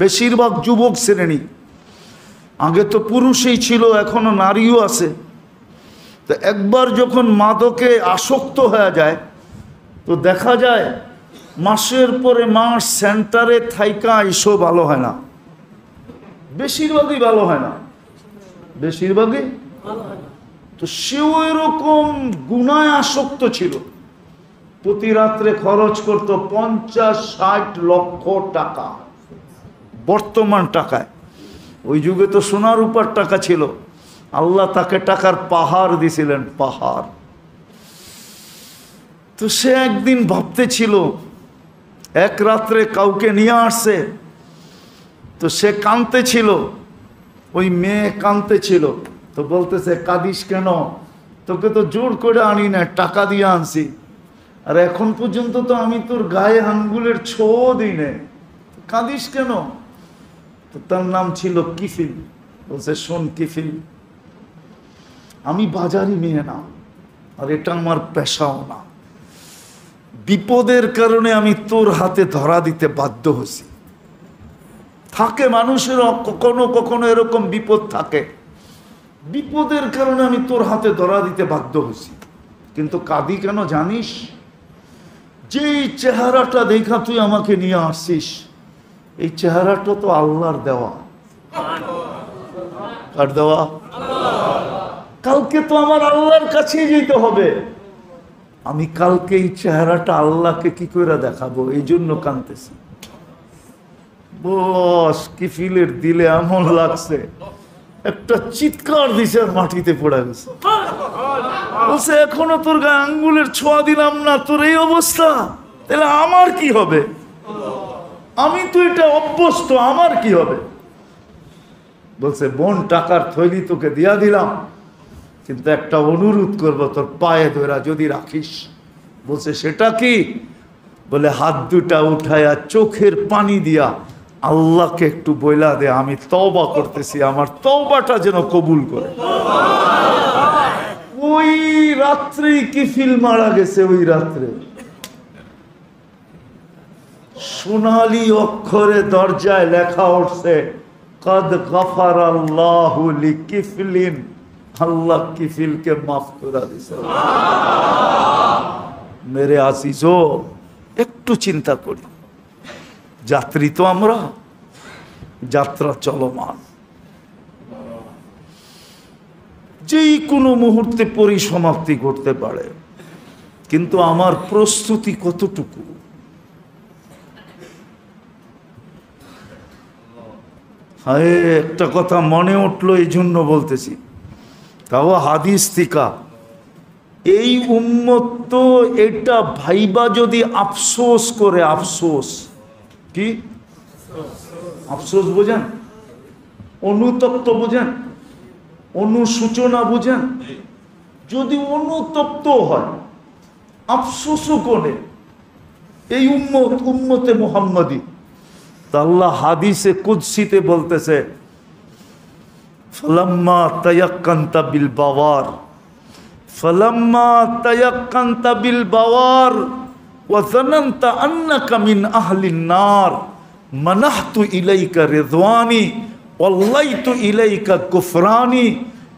বেশিরভাগ যুবক শ্রেণী। আগে তো পুরুষই ছিল, এখনো নারীও আছে। তো একবার যখন মাদকে আসক্ত হয়ে যায় তো দেখা যায় মাসের পরে মাস সেন্টারে থাইকা এসব ভালো হয় না, বেশিরভাগই ভালো হয় না, বেশিরভাগই। তো সেও এরকম গুনায় আসক্ত ছিল। প্রতি রাত্রে খরচ করত 50-60 লক্ষ টাকা বর্তমান টাকায়। ওই যুগে তো সোনার উপর টাকা ছিল। আল্লাহ তাকে টাকার পাহাড় দিছিলেন, পাহাড়। তো সে একদিন ভাবতে ছিল, এক রাত্রে কাউকে নিয়ে আসছে। তো সে কাঁদতে ছিল, ওই মেয়ে কাঁদতে ছিল। তো বলতেছে কাঁদিস কেন? তোকে তো জোর করে আনি না, টাকা দিয়ে আনছি, আর এখন পর্যন্ত তো আমি তোর গায়ে আঙ্গুলের ছোঁয়া দিই না, কাঁদিস কেন? তো তার নাম ছিল কিফিল। বলছে শোন কিফিল, আমি বাজারি মেয়ে না, আর এটা আমার পেশাও না। বিপদের কারণে আমি তোর হাতে ধরা দিতে বাধ্য হয়েছি। থাকে মানুষের কখনো কখনো এরকম বিপদ থাকে, বিপদের কারণে আমি তোর হাতে ধরা দিতে বাধ্য হয়েছি। কিন্তু কাঁদি কেন জানিস? যেই চেহারাটা দেখা তুই আমাকে নিয়ে আসছিস, এই চেহারাটা তো আল্লাহর দেওয়া। কার দেওয়া? কালকে তো আমার আল্লাহর কাছে যেতে হবে। আমি কালকে এই চেহারাটা আল্লাহকে কি করে দেখাবো, এই জন্য কাঁদতেছি। বস কিফিলের দিলে এমন লাগছে, একটা চিৎকার দিছে আর মাটিতে পড়ে গেছে। বলছে এখনো তোর গায়ে আঙ্গুলের ছোঁয়া দিলাম না, তোর এই অবস্থা, তাহলে আমার কি হবে? আমি তো এটা অভ্যস্ত, আমার কি হবে? বলছে বোন টাকার থৈলি তোকে দিয়া দিলাম, কিন্তু একটা অনুরোধ করবো, তোর পায়ে ধরা যদি রাখিস। বলছে সেটা কি? বলে হাত দুটা উঠায়া চোখের পানি দিয়া আল্লাহকে একটু বইলা দে আমি তওবা করতেছি, আমার তওবাটা যেন কবুল করে। ওই রাত্রেই কিফিল মারা গেছে। ওই রাত্রে সোনালী অক্ষরে দরজায় লেখা উঠছে কদ গফারাল্লাহু লিকিফলিন, আল্লাহ কিফিলকে মাফ করে দিয়েছে। মেরে আজিজো, একটু চিন্তা করি, যাত্রী তো আমরা, যাত্রা চলমান, যেই কোনো মুহূর্তে পরিসমাপ্তি ঘটতে পারে। কিন্তু আমার প্রস্তুতি কতটুকু? হ্যাঁ, একটা কথা মনে উঠলো, এই জন্য বলতেছি, তাও হাদিস থিকা। এই উম্মত তো এটা ভাইবা যদি আফসোস করে, আফসোস কি? আফসোস বোঝেন? অনুতপ্ত বোঝেন? অনুসূচনা বোঝেন? যদি অনুতপ্ত হয়, আফসোসও করে এই উম্মতে মুহাম্মাদি। তা আল্লাহ হাদিসে কুদসিতে বলতেছে, ফালাম্মা তায়াক্কানতা বিল বাওয়ার, ফালাম্মা তায়াক্কানতা বিল বাওয়ার ওয়া যানানতা আন্নাকা মিন আহলিন নার মানাহতু ইলাইকা রিদওয়ানি ওয়াল্লাইতু ইলাইকা কুফরানি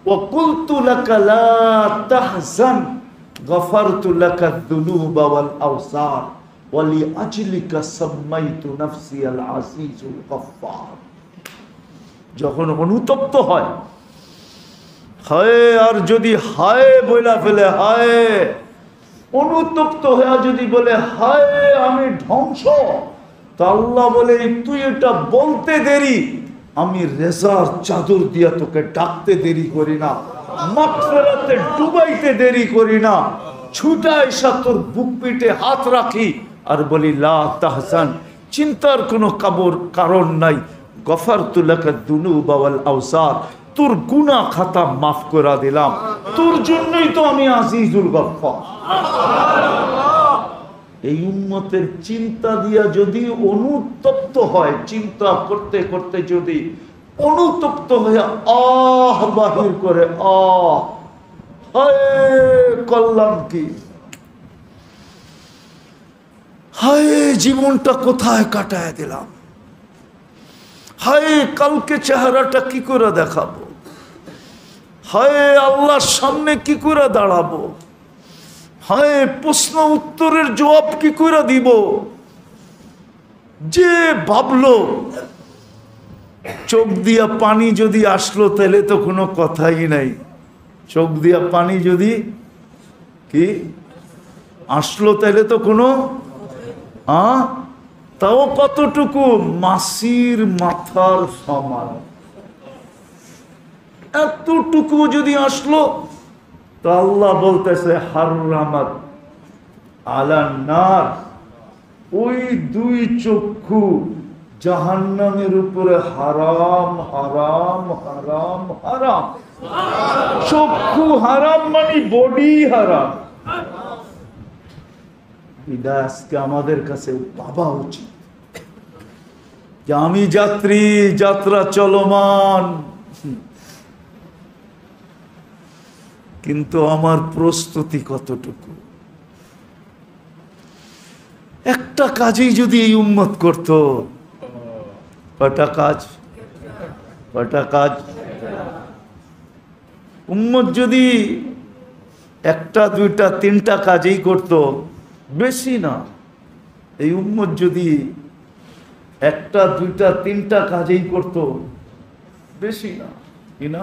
ওয়া কুলতু লাকা লা তাহজান গফারতু লাকা যুনুবা ওয়াল আওসার ওয়া লিআজলিকা সাম্মাইতু নাফসি আল আজিজুল গফফার। যখন অনুতপ্ত হয়, হায়, আর যদি হায় বইলা ফেলে, হায়, অনুতপ্ত হয়ে যদি বলে হায় আমি ধ্বংস, তা আল্লাহ বলে তুই এটা বলতে দেরি, আমি রেজার চাদর দিয়া তোকে ডাকতে দেরি করি না, মাগফিরাতে ডুবাইতে দেরি করি না, ছুটা এসা তোর বুক পিঠে হাত রাখি আর বলি লা তাহজান, চিন্তার কোনো কারণ নাই, গফারতু লাকা যুনুবা ওয়াল আওসার, তোর গুনাহ খাতা মাফ করে দিলাম, তোর জন্যই তো আমি আজিজুল গফফার। এই উম্মতের চিন্তা দিয়া যদি অনুতপ্ত হয়, চিন্তা করতে করতে যদি অনুতপ্ত হয়ে আহ বাহির করে, আহ হায় কল্যাণ কি, হায় জীবনটা কোথায় কাটায় দিলাম, হায় কালকে চেহারাটা কি করে দেখাবো, হায় আল্লাহর সামনে কি করে দাঁড়াবো, হায় প্রশ্ন উত্তরের জবাব কি করে দিব। যে ভাবলো চোখ দিয়া পানি যদি আসলো তাহলে তো কোনো কথাই নাই, চোখ দিয়া পানি যদি কি আসলো তাহলে তো কোনো তাও কতটুকু, মাসির মাথার সমান, এতটুকু যদি আসলো, তো আল্লাহ বলতেছে হারামাত আলান নার, ওই দুই চক্ষু জাহান্নামের উপরে হারাম হারাম হারাম হারাম। চক্ষু হারাম মানে বডি হারাম। এটা আজকে আমাদের কাছে ভাবা উচিত যে আমি যাত্রী, যাত্রা চলমান, কিন্তু আমার প্রস্তুতি কতটুকু। একটা কাজেই যদি এই উম্মত করত, কয়টা কাজ, কয়টা কাজ, উম্মত যদি একটা দুইটা তিনটা কাজেই করত, বেশি না, এই উম্মত যদি একটা দুইটা তিনটা কাজেই করত, বেশি না, কি না,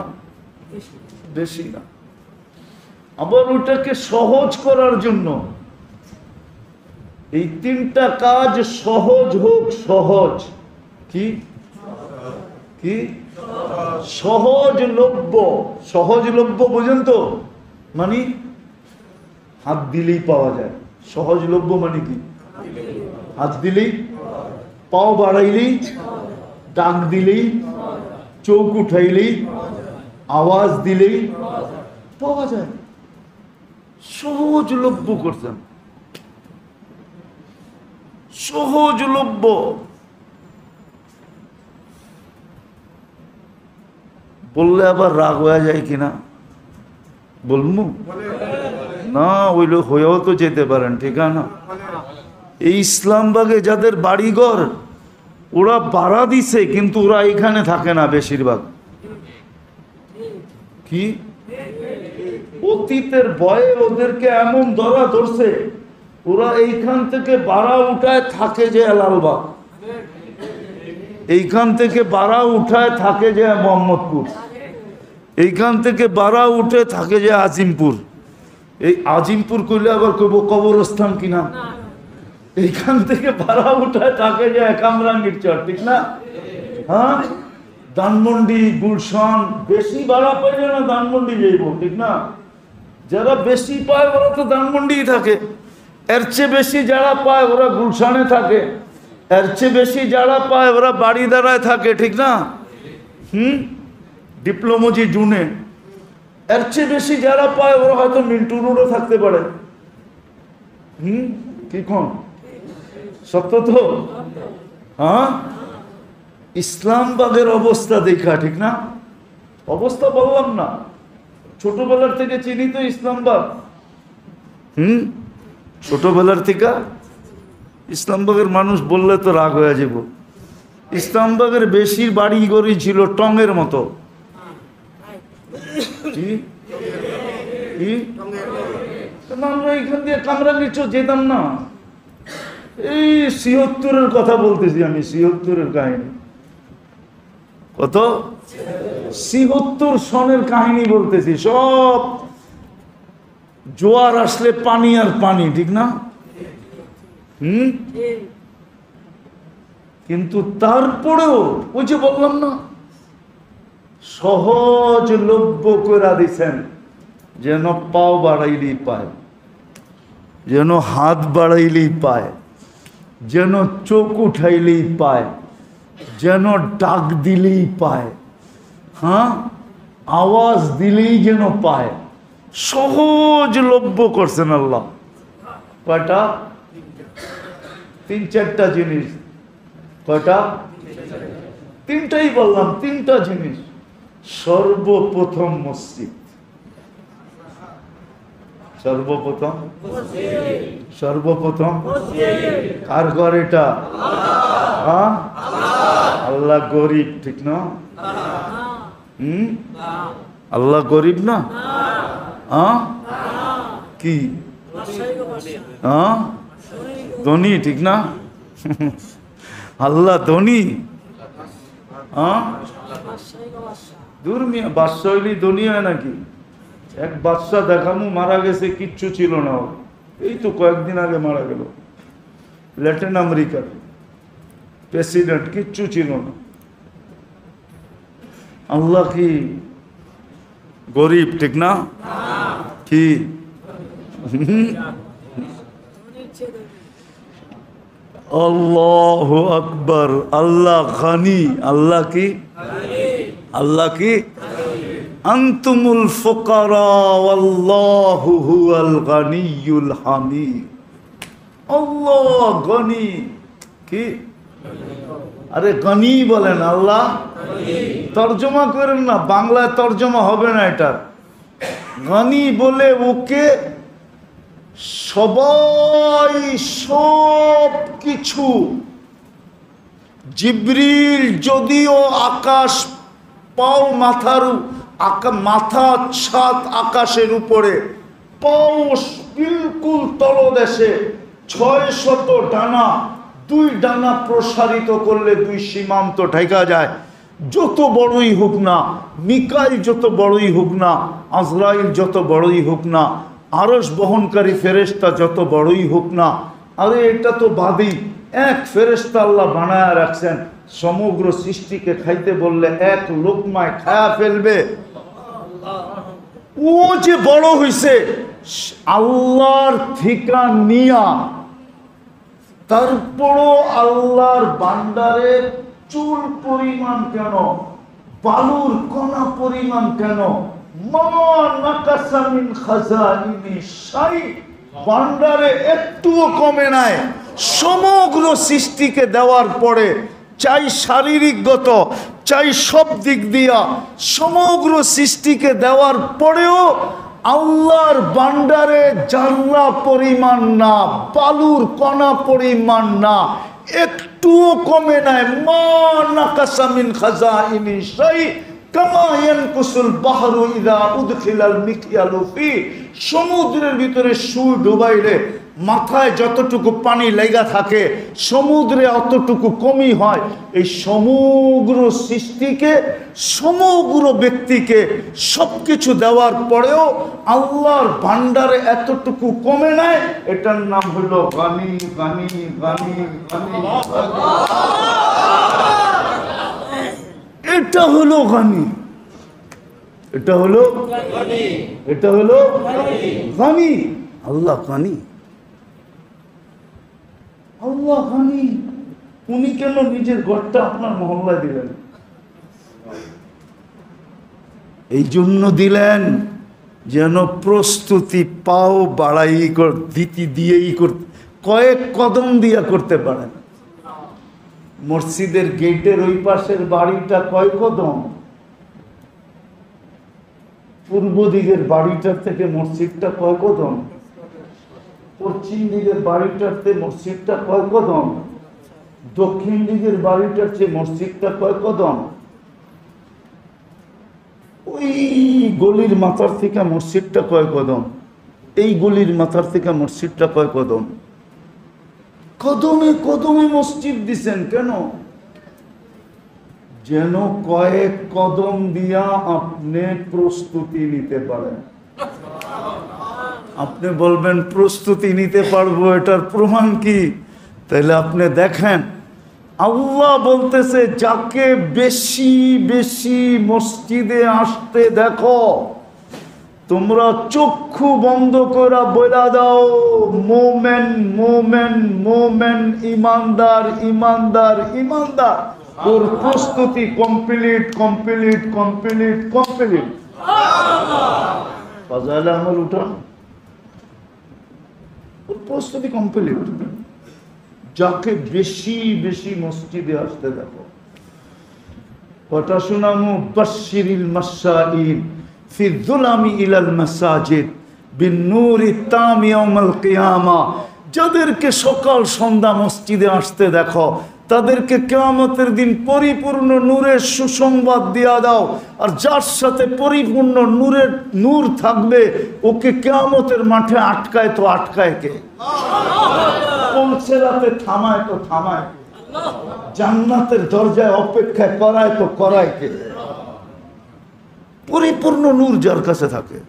বেশি না। আবার ওটাকে সহজ করার জন্য এই তিনটা কাজ সহজ হোক, সহজ কি কি সহজলভ্য, সহজলভ্য বোঝেন তো, মানে হাত দিলেই পাওয়া যায়। সহজলভ্য মানে কি, হাত দিলেই, পাও বাড়াইলেই, ডাক দিলেই, চোখ উঠাইলেই, আওয়াজ দিলেই পাওয়া যায়। সহজলভ্য করতেন, সহজলভ্য। বললে আবার রাগ হয়ে যায় কিনা বলবো না, ওইলো হয়েও তো যেতে পারেন, ঠিক না। এই ইসলামবাগে যাদের বাড়িঘর, ওরা ভাড়া দিছে কিন্তু ওরা এখানে থাকে না বেশিরভাগ। কি অতীতের ভয়ে ওদেরকে এমন ধরা ধরছে, ওরা এইখান থেকে ভাড়া উঠায় থাকে যে লালবাগ, এইখান থেকে ভাড়া উঠায় থাকে যে মোহাম্মদপুর, এইখান থেকে ভাড়া উঠে থাকে যে আজিমপুর। এই আজিমপুর কইলে আবার কইব কবরস্থান কিনা। এইখান থেকে ভাড়া উঠায় থাকে যে কামরাঙ্গীর চর, ঠিক না। হ্যাঁ, ধানমন্ডি, গুলশান, বেশি ভাড়া পাইলে না ধানমন্ডি যাইব, ঠিক না। যারা বেশি পায় ওরা তো ধানমন্ডিই থাকে, এর চেয়ে বেশি যারা পায় ওরা গুলশানে থাকে, এর চেয়ে বেশি যারা পায় ওরা বাড়ি দাঁড়ায় থাকে, ঠিক না। ডিপ্লোমজি জুনে, এর চেয়ে বেশি যারা পায় ওরা হয়তো মিন্টু রোডে থাকতে পারে। কি কোন সত্য তো? হ্যাঁ, ইসলামবাগের অবস্থা দেখা, ঠিক না? অবস্থা বললাম না, ছোটবেলার থেকে চিনি তো ইসলামবাগ। ছোটবেলার থেকে ইসলামবাগের মানুষ বললে তো রাগ হয়ে যাব। ইসলামবাগের বেশি বাড়ি গড়ি ছিল টঙের মতো। আমরা এইখান দিয়ে কামরা নিচু যেতাম না। এই ৭৬-এর কথা বলতেছি আমি, ৭৬-এর কাহিনী। কত? ৭৬ সনের কাহিনী বলতেছি। সব জোয়ার আসলে পানি আর পানি, ঠিক না? কিন্তু তারপরেও ওই যে বললাম না, সহজলভ্য করে দিছেন, যেন পাও বাড়াইলেই পায়, যেন হাত বাড়াইলেই পায়, যেন চোখ উঠাইলেই পায়, যেন ডাক দিলেই পায়, হ্যাঁ আওয়াজ দিলেই যেন পায়। সহজলভ্য করছেন আল্লাহ। কয়টা? ৩-৪টা জিনিস। কয়টা? ৩টাই বললাম, ৩টা জিনিস। সর্বপ্রথম মসজিদ, সর্বপ্রথম সর্বপ্রথম কার ঘর এটা? আল্লাহ গরিব, ঠিক না? আল্লাহ গরিব না? কি ধনী, ঠিক না? আল্লাহ ধনী। দূর মিয়া, বাদশা হইলেই ধনী হয় নাকি? এক বাদশা দেখামু মারা গেছে, কিচ্ছু ছিল না, এই তো কয়েকদিন আগে মারা গেল। ল্যাটিন আমেরিকার প্রেসিডেন্ট, কিচ্ছু ছিল না। আল্লাহ কি গরিব, ঠিক না? কি আল্লাহু আকবার। আল্লাহ গনি। আল্লাহ কি? আল্লাহ কি? আনতুমুল ফুকারা ওয়াল্লাহু হুয়াল গনিয়ুল হামিদ। আল্লাহ গনি। কি? আরে গনি বলেন, আল্লাহ তর্জমা করেন না, বাংলায় তর্জমা হবে না এটা। গনি বলে ওকে সবাই সব কিছু, জিবরিল যদিও আকাশ পাও মাথার মাথা ছাদ আকাশের উপরে, পাও বিলকুল তলদেশে, ৬০০ ডানা, 2 ডানা প্রসারিত করলে 2 সীমান্ত ঢাকা যায়। যত বড়ই হোক না, মিকাইল যত বড়ই হোক না, আজরাইল যত বড়ই হোক না, আরশ বহনকারী ফেরেশতা যত বড়ই হোক না, আরে এটা তো বাদী, এক ফেরেশতা আল্লাহ বানায়া রাখছেন, সমগ্র সৃষ্টিকে খাইতে বললে এক লোকমায় খায়া ফেলবে। ও যে বড় হইছে আল্লাহর ঠিকা নিয়া, তারপরও আল্লাহর বান্দারে চুল পরিমাণ কেন, বালুর কণা পরিমাণ কেন, বান্দারে একটুও কমে নাই। সমগ্র সৃষ্টিকে দেওয়ার পরে, চাই শারীরিকগত, চাই সব দিক দিয়া, সমগ্র সৃষ্টিকে দেওয়ার পরেও আল্লাহর বান্দারে জাররা পরিমাণ না, বালুর কণা পরিমাণ না, একটুও কমে নাই। মা নাকাসা মিন খাজাইনি শাই কামা ইয়ানকুসুল বাহরু ইযা উদখিলাল মিকয়ালু ফি। সমুদ্রের ভিতরে সুই ডুবাইলে মাথায় যতটুকু পানি লেগা থাকে, সমুদ্রে অতটুকু কমই হয়। এই সমগ্র সৃষ্টিকে, সমগ্র ব্যক্তিকে সবকিছু দেওয়ার পরেও আল্লাহর ভান্ডারে এতটুকু কমে নাই। এটার নাম হলো গানি গানি গানি গানি। এটা হলো গানি, এটা হলো গানি, এটা হলো গানি। আল্লাহ গানি, আল্লাহ গানি। উনি কেন নিজের ঘরটা আপনার মহল্লায় দিলেন? এই জন্য দিলেন যেন প্রস্তুতি পাও বাড়াই দিয়েই করতে, কয়েক কদম দিয়া করতে পারেন। মসজিদের গেটের ওই পাশের বাড়িটা কয় কদম? পূর্ব দিকের বাড়িটার থেকে মসজিদটা কয় কদম? পশ্চিম দিকের বাড়িটার থেকে মসজিদটা কয় কদম? দক্ষিণ দিকের বাড়িটার চেয়ে মসজিদটা কয় কদম? ওই গলির মাথার থেকে মসজিদটা কয় কদম? এই গলির মাথার থেকে মসজিদটা কয় কদম? কদমে কদমে মসজিদ দিছেন কেন? যেন কয়েক কদম দিয়া আপনি প্রস্তুতি নিতে পারেন। আপনি বলবেন প্রস্তুতি নিতে পারবো, এটার প্রমাণ কি? তাহলে আপনি দেখেন, আল্লাহ বলতেছে যাকে বেশি বেশি মসজিদে আসতে দেখো, তোমরা চক্ষু বন্ধ করে বলে দাও মোমেন মোমেন মোমেন, ইমানদার ইমানদার ইমানদার। ওর প্রস্তুতি কমপ্লিট কমপ্লিট কমপ্লিট কমপ্লিট। বাজালে আমার উঠান, ওর প্রস্তুতি কমপ্লিট। যাকে বেশি বেশি মসজিদে আসতে দেখো, কথা শোনামু বাশশিরিল মাশাঈন ফি যুলামি ইলাল মাসাজিদ বিন-নূরি তাম ইয়াউমাল কিয়ামা। যাদেরকে সকাল সন্ধ্যা মসজিদে আসতে দেখো, তাদেরকে কিয়ামতের দিন পরিপূর্ণ নূরের সুসংবাদ দিয়া দাও। আর যার সাথে পরিপূর্ণ নূর থাকবে, ওকে কিয়ামতের মাঠে আটকায় তো আটকায় কে? পৌঁছে রাতে থামায় তো থামায় কে? জান্নাতের দরজায় অপেক্ষা করায় তো করায় কে? পরিপূর্ণ নূর যার কাছে থাকে।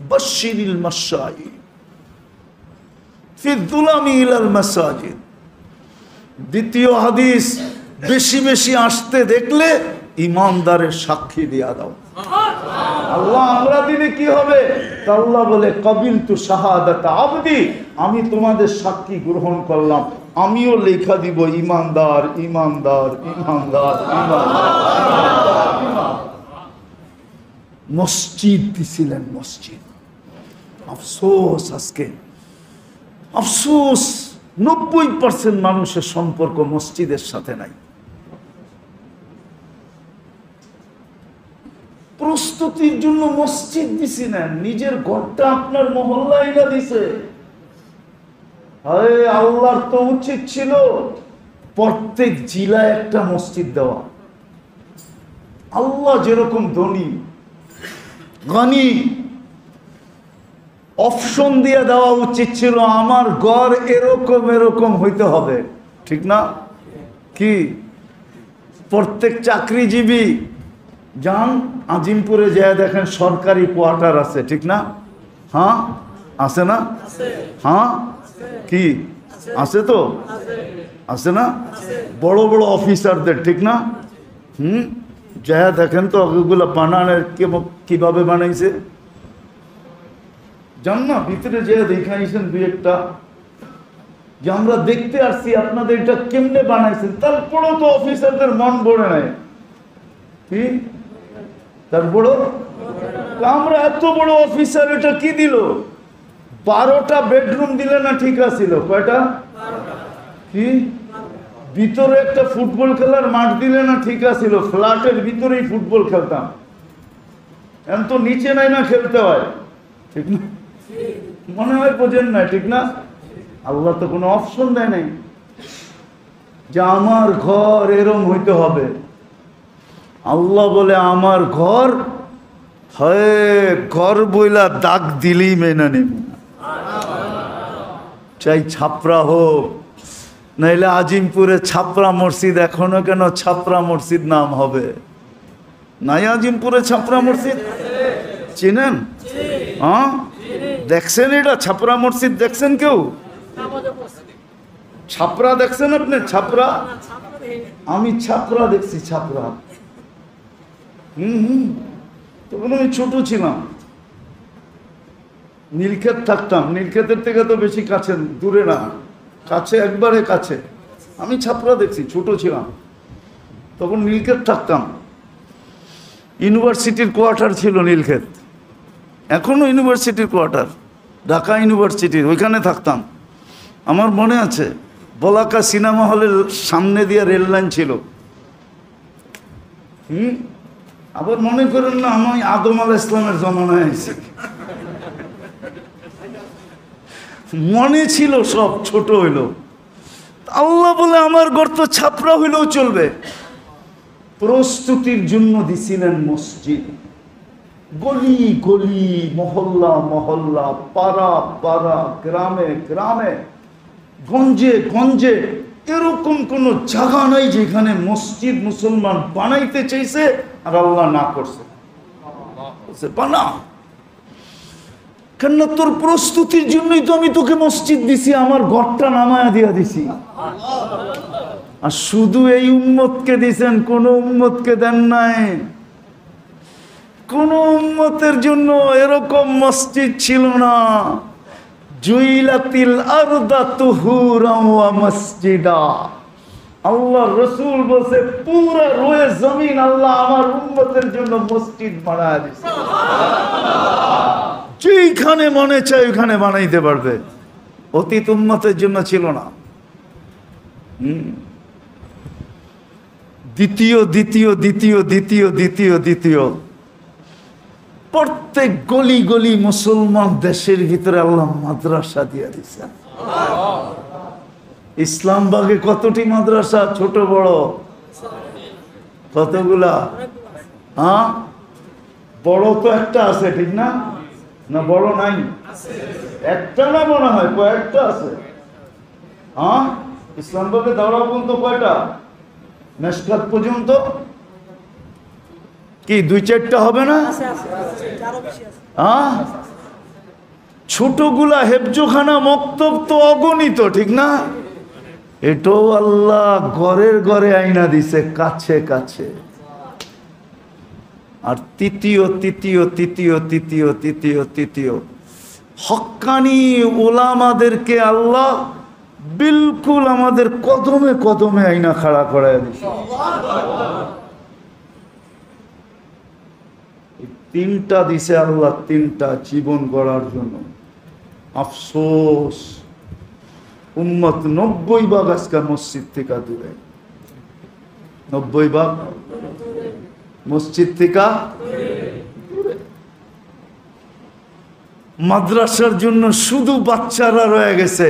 বাশশিরিল মাশাঈন ফি যুলামি ইলাল মাসাজিদ। দ্বিতীয় হাদিস, বেশি বেশি আসতে দেখলে ইমানদারের সাক্ষী দিয়া দাও। আল্লাহ আমরা দিলে কি হবে? আল্লাহ বলে কাবিলতু শাহাদাত আবদি, আমি তোমাদের সাক্ষী গ্রহণ করলাম, আমিও লেখা দিব ইমানদার ইমানদার ইমানদার ইমানদার। মসজিদ দিছিলেন, মসজিদ। আফসোস, আজকে আফসোস 90% মানুষের সম্পর্ক মসজিদের সাথে নাই। প্রস্তুতির জন্য মসজিদ দিছিলেন, নিজের ঘরটা আপনার মহল্লায় না দিছে। আরে আল্লাহর তো উচিত ছিল প্রত্যেক জেলায় একটা মসজিদ দেওয়া। আল্লাহ যেরকম ধনী গনি, অপশন দিয়ে দেওয়া উচিত ছিল আমার ঘর এরকম এরকম হইতে হবে, ঠিক না? কি প্রত্যেক চাকরিজীবী যান আজিমপুরে যায় দেখেন সরকারি কোয়ার্টার আছে, ঠিক না? হ্যাঁ আছে না? হ্যাঁ কি আছে? তো আছে না? বড় বড় অফিসারদের, ঠিক না? যা দেখেন তো ওগুলো বানানোর কিভাবে বানাইছে, জান না? ভিতরে যে দেখাইছেন দুই একটা, যে আমরা দেখতে আসছি আপনাদের এটা কেমনে বানাইছেন, তারপরেও তো অফিসারদের মন ভরে নাই। কি তারপর আমরা এত বড় অফিসার, এটা কি দিল? 12টা বেডরুম দিলে না ঠিক আছিল? কয়টা? কি ভিতরে একটা ফুটবল খেলার মাঠ দিলে না ঠিক আছিল? ফ্ল্যাটের ভিতরেই ফুটবল খেলতাম, এখন তো নিচে নাই না খেলতে হয়, ঠিক না? মনে হয় বোঝেন না, ঠিক না? আল্লাহ তো কোনো অপশন দেয় নাই যে আমার ঘর এরম হইতে হবে। আল্লাহ বলে আমার ঘর হয়, ঘর বইলা দাগ দিলেই মেনে নেব, চাই ছাপরা হোক, নাইলে আজিমপুরে ছাপরা মসজিদ। এখনো কেন ছাপরা মসজিদ নাম হবে? নাই আজিমপুরে ছাপরা মসজিদ? চিনেন? হ্যাঁ দেখছেন? এটা ছাপরা মসজিদ দেখছেন? কেউ ছাপরা দেখছেন? আপনি ছাপরা? আমি ছাপরা দেখছি, ছাপরা। তখন আমি ছোট ছিলাম, নীলক্ষেত থাকতাম। নীলক্ষেতের থেকে তো বেশি কাছে, দূরে না, কাছে, একবারে কাছে। আমি ছাপরা দেখছি, ছোট ছিলাম তখন নীলক্ষেত থাকতাম। ইউনিভার্সিটির কোয়ার্টার ছিল নীলক্ষেত, এখনো ইউনিভার্সিটির কোয়ার্টার, ঢাকা ইউনিভার্সিটির, ওইখানে থাকতাম। আমার মনে আছে বলাকা সিনেমা হলের সামনে দিয়ে রেল লাইন ছিল। আবার মনে করেন না আমি আদম আলাইহিস সালামের জমানায় আছি। মনে ছিল সব, ছোট হইল। আল্লাহ বলে আমার গর্ত ছাপড়া হইলেও চলবে। প্রস্তুতির জন্য দিছিলেন মসজিদ, গলি গলি, মহল্লা মহল্লা, পাড়া পাড়া, গ্রামে গ্রামে, গঞ্জে গঞ্জে এরকম কোন জায়গা নাই যেখানে মসজিদ মুসলমান বানাইতে চাইছে আর আল্লাহ না করছে। বানা, কেন তোর প্রস্তুতির জন্যই তো আমি তোকে মসজিদ দিছি, আমার ঘরটা নামায়া দিয়া দিছি। আর শুধু এই উম্মতকে দিছেন, কোন উম্মতকে দেন নাই। কোন উম্মতের জন্য এরকম মসজিদ ছিল না। জুইলাতিল আরদা তুহুরান ওয়া মসজিদা, আল্লাহ রাসূল বলে পুরো রয়ে জমিন আল্লাহ আমার উম্মতের জন্য মসজিদ বানায় দিয়েছে। যেখানে মনে চায় ওখানে বানাইতে পারবে। অতীত উম্মতের জন্য ছিল না। দ্বিতীয় দ্বিতীয় দ্বিতীয় দ্বিতীয় দ্বিতীয় দ্বিতীয় প্রত্যেক গলি গলি মুসলমান দেশের ভিতরে আল্লাহ মাদ্রাসা দিয়ে দিচ্ছেন। ইসলামবাগে কতটি মাদ্রাসা, ছোট বড় কতগুলা? হ্যাঁ, বড় তো একটা আছে, ঠিক না? না বড় নাই? একটা না মনে হয় কয়েকটা আছে। হ্যাঁ, ইসলামবাগে দাওরা পর্যন্ত কয়টা? মেশকাত পর্যন্ত কি 2-4টা হবে না? হ্যাঁ, ছোটগুলা হেফজোখানা মক্তব তো অগণিত, ঠিক না? এটাও আল্লাহ ঘরের ঘরে আইনা দিছে, কাছে কাছে। আর তৃতীয় তৃতীয় তৃতীয় তৃতীয় তৃতীয় তৃতীয় হক্কানি ওলামাদেরকে আল্লাহ বিলকুল আমাদের কদমে কদমে আইনা খাড়া করায় দিছে। তিনটা দিছে আল্লাহ, তিনটা জীবন গড়ার জন্য। আফসোস উম্মত 90 ভাগ আজকে মসজিদ থেকে দূরে। 90 ভাগ মসজিদ থেকে দূরে। মাদ্রাসার জন্য শুধু বাচ্চারা রয়ে গেছে,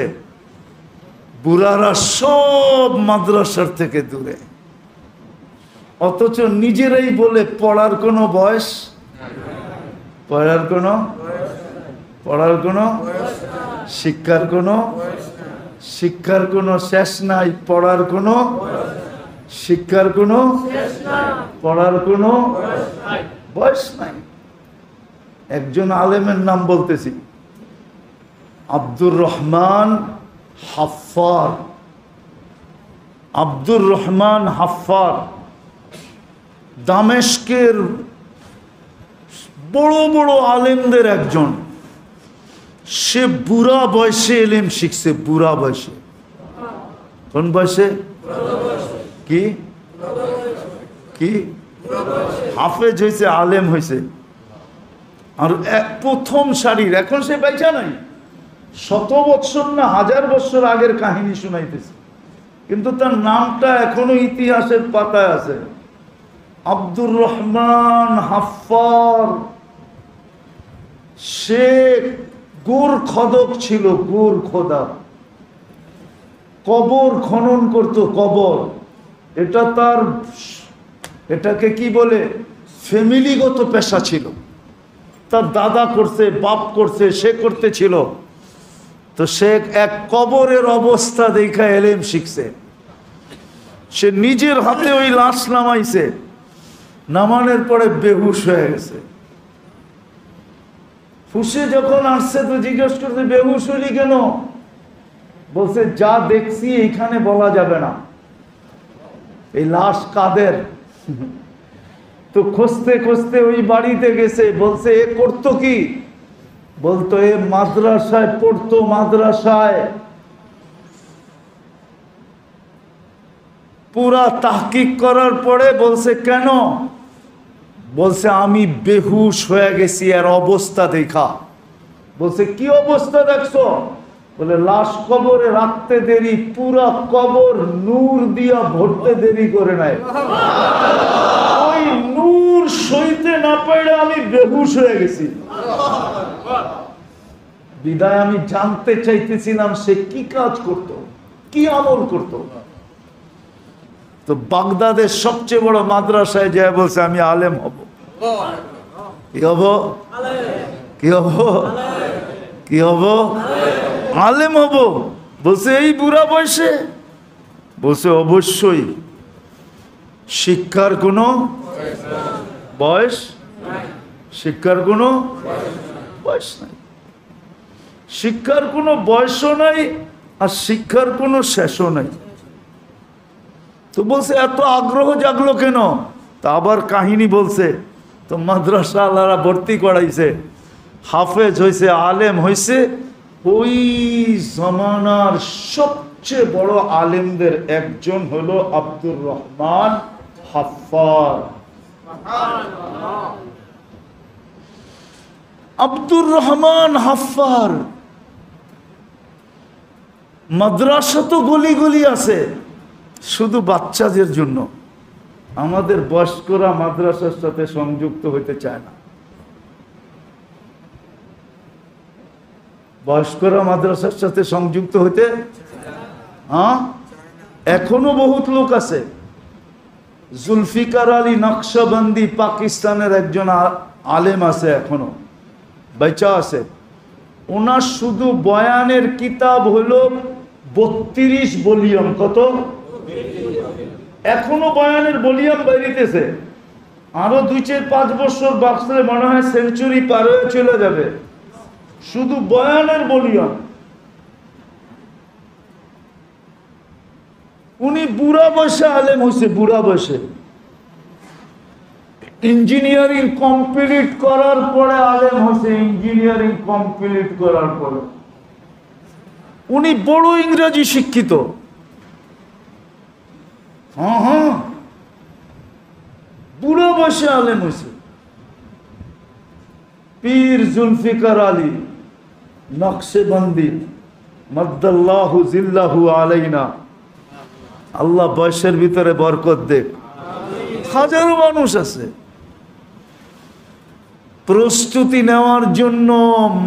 বুড়ারা সব মাদ্রাসার থেকে দূরে। অথচ নিজেরাই বলে পড়ার কোনো বয়স, পড়ার কোনো শিক্ষার কোনো শেষ নাই, পড়ার কোনো শিক্ষার কোনো পড়ার কোনো বয়স নাই। একজন আলেমের নাম বলতেছি, আব্দুর রহমান হাফফার। আব্দুর রহমান হাফফার দামেস্কের বড় বড় আলেমদের একজন। সে বুড়া বয়সে এলেম শিখছে, বুড়া বয়সে। কোন বয়সে? কি কি হাফেজ হয়েছে, আলেম হয়েছে। আর প্রথম সারির, এখন সে বাইচা নাই, 100 বৎসর না 1000 বৎসর আগের কাহিনী শুনাইতেছে, কিন্তু তার নামটা এখনো ইতিহাসের পাতায় আছে। আব্দুর রহমান হাফফার। সে গোর খদক ছিল, গোর খোদা। কবর খনন করত, কবর। এটা তার, এটাকে কি বলে, ফ্যামিলিগত পেশা ছিল। তার দাদা করছে, বাপ করছে, সে করতে ছিল। তো সে এক কবরের অবস্থা দেখা এলেম শিখছে। সে নিজের হাতে ওই লাশ নামাইছে, নামানোর পরে বেহুশ হয়ে গেছে। হুশে যখন আসছে তো জিজ্ঞেস করছে, বেহুশ হইলি কেন? বলছে, যা দেখছি এইখানে বলা যাবে না, এই লাশ কাদের। তো খুঁজতে খুঁজতে ওই বাড়িতে গেছে। বলছে, এ করতো কি? বলতো, এ মাদ্রাসায় পড়তো, মাদ্রাসায়। পুরা তাহকিক করার পরে বলছে, কেন? বলছে আমি বেহুশ হয়ে গেছি এর অবস্থা দেখা। বলছে কি অবস্থা দেখছো? বলে লাশ কবরে রাখতে দেরি, পুরা কবর নূর দিয়া ভরতে দেরি করে নাই। ওই নূর সইতে না পারে আমি বেহুশ হয়ে গেছি। বিদায় আমি জানতে চাইতেছিলাম সে কি কাজ করত, কি আমল করত। তো বাগদাদের সবচেয়ে বড় মাদ্রাসায় যায় বলছে আমি আলেম হব। কি হব? কি হব? কি হব? আলেম হব। বলছে এই বুড়া বয়সে? বলছে অবশ্যই। শিক্ষার কোনো বয়স, শিক্ষার কোনো বয়স নাই, শিক্ষার কোনো বয়সও নাই, আর শিক্ষার কোনো শেষও নাই। তো বলছে এত আগ্রহ জাগলো কেন? তা আবার কাহিনী বলছে। তো মাদ্রাসা আল্লাহরা ভর্তি করাইছে, হাফেজ হয়েছে, আলেম হয়েছে। ওই জমানার সবচেয়ে বড় আলেমদের একজন হলো আব্দুর রহমান হাফফার। আব্দুর রহমান হাফফার মাদ্রাসা তো গলি গলি আছে, শুধু বাচ্চাদের জন্য। আমাদের বয়স্করা মাদ্রাসার সাথে সংযুক্ত হইতে চায় না। বয়স্করা মাদ্রাসার সাথে সংযুক্ত হইতে এখনো বহুত লোক আছে। জুলফিকার আলী নকশবন্দি পাকিস্তানের একজন আলেম আছে, এখনো বেঁচে আছে। ওনার শুধু বয়ানের কিতাব হলো 32 ভলিউম। কত? এখনো বয়ানের ভলিউম বেরিতেছে। আরো 2-4-5 বছর বাঁচলে মনে হয় সেঞ্চুরি পার হয়ে চলে যাবে, শুধু বয়ানের ভলিউম। উনি বুড়া বয়সে আলেম হয়েছে, বুড়া বয়সে। ইঞ্জিনিয়ারিং কমপ্লিট করার পরে আলেম হয়েছে, ইঞ্জিনিয়ারিং কমপ্লিট করার পরে। উনি বড় ইংরেজি শিক্ষিত। হ্যাঁ, বুড়া বয়সে আলেম হয়েছে। পীর জুলফিকার আলী নকশবন্দি মাদ্দাল্লাহু জিল্লাহু আলাইনা, আল্লাহ বয়সের ভিতরে বরকত দেখ। হাজারো মানুষ আছে। প্রস্তুতি নেওয়ার জন্য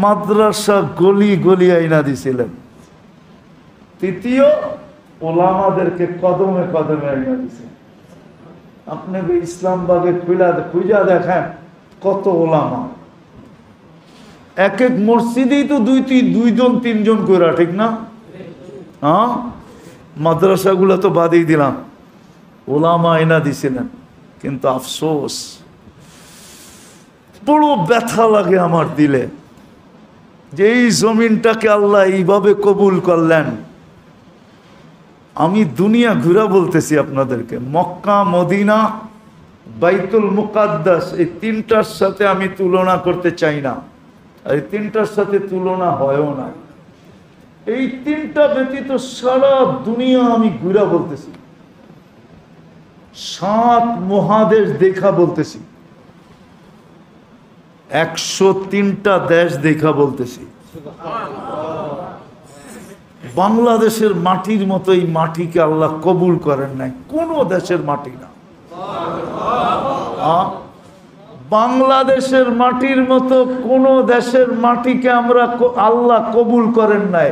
মাদ্রাসা গলি গলি আইনা দিছিলেন। তৃতীয়, ওলামাদেরকে কদমে কদমে আইনা দিছেন। আপনাকে ইসলামবাগে খুঁজা দেখেন কত ওলামা। এক এক মসজিদেই তো 2-3 করে, ঠিক না? হ্যাঁ, মাদ্রাসাগুলো তো বাদই দিলাম, ওলামা আইনা দিছিলেন। কিন্তু আফসোস, বড় ব্যথা লাগে আমার দিলে যে এই জমিনটাকে আল্লাহ এইভাবে কবুল করলেন। আমি দুনিয়া ঘুরা বলতেছি আপনাদেরকে, মক্কা, মদিনা, বাইতুল মুকাদ্দাস, এই তিনটার সাথে আমি তুলনা করতে চাই না, আর এই তিনটার সাথে তুলনা হয়ও না। এই তিনটা ব্যতীত সারা দুনিয়া আমি ঘুরা বলতেছি, 7 মহাদেশ দেখা বলতেছি, 103টা দেশ দেখা বলতেছি। বাংলাদেশের মাটির মতো এই মাটিকে আল্লাহ কবুল করেন নাই, কোন দেশের মাটি না। বাংলাদেশের মাটির মতো কোন দেশের মাটিকে আমরা আল্লাহ কবুল করেন নাই।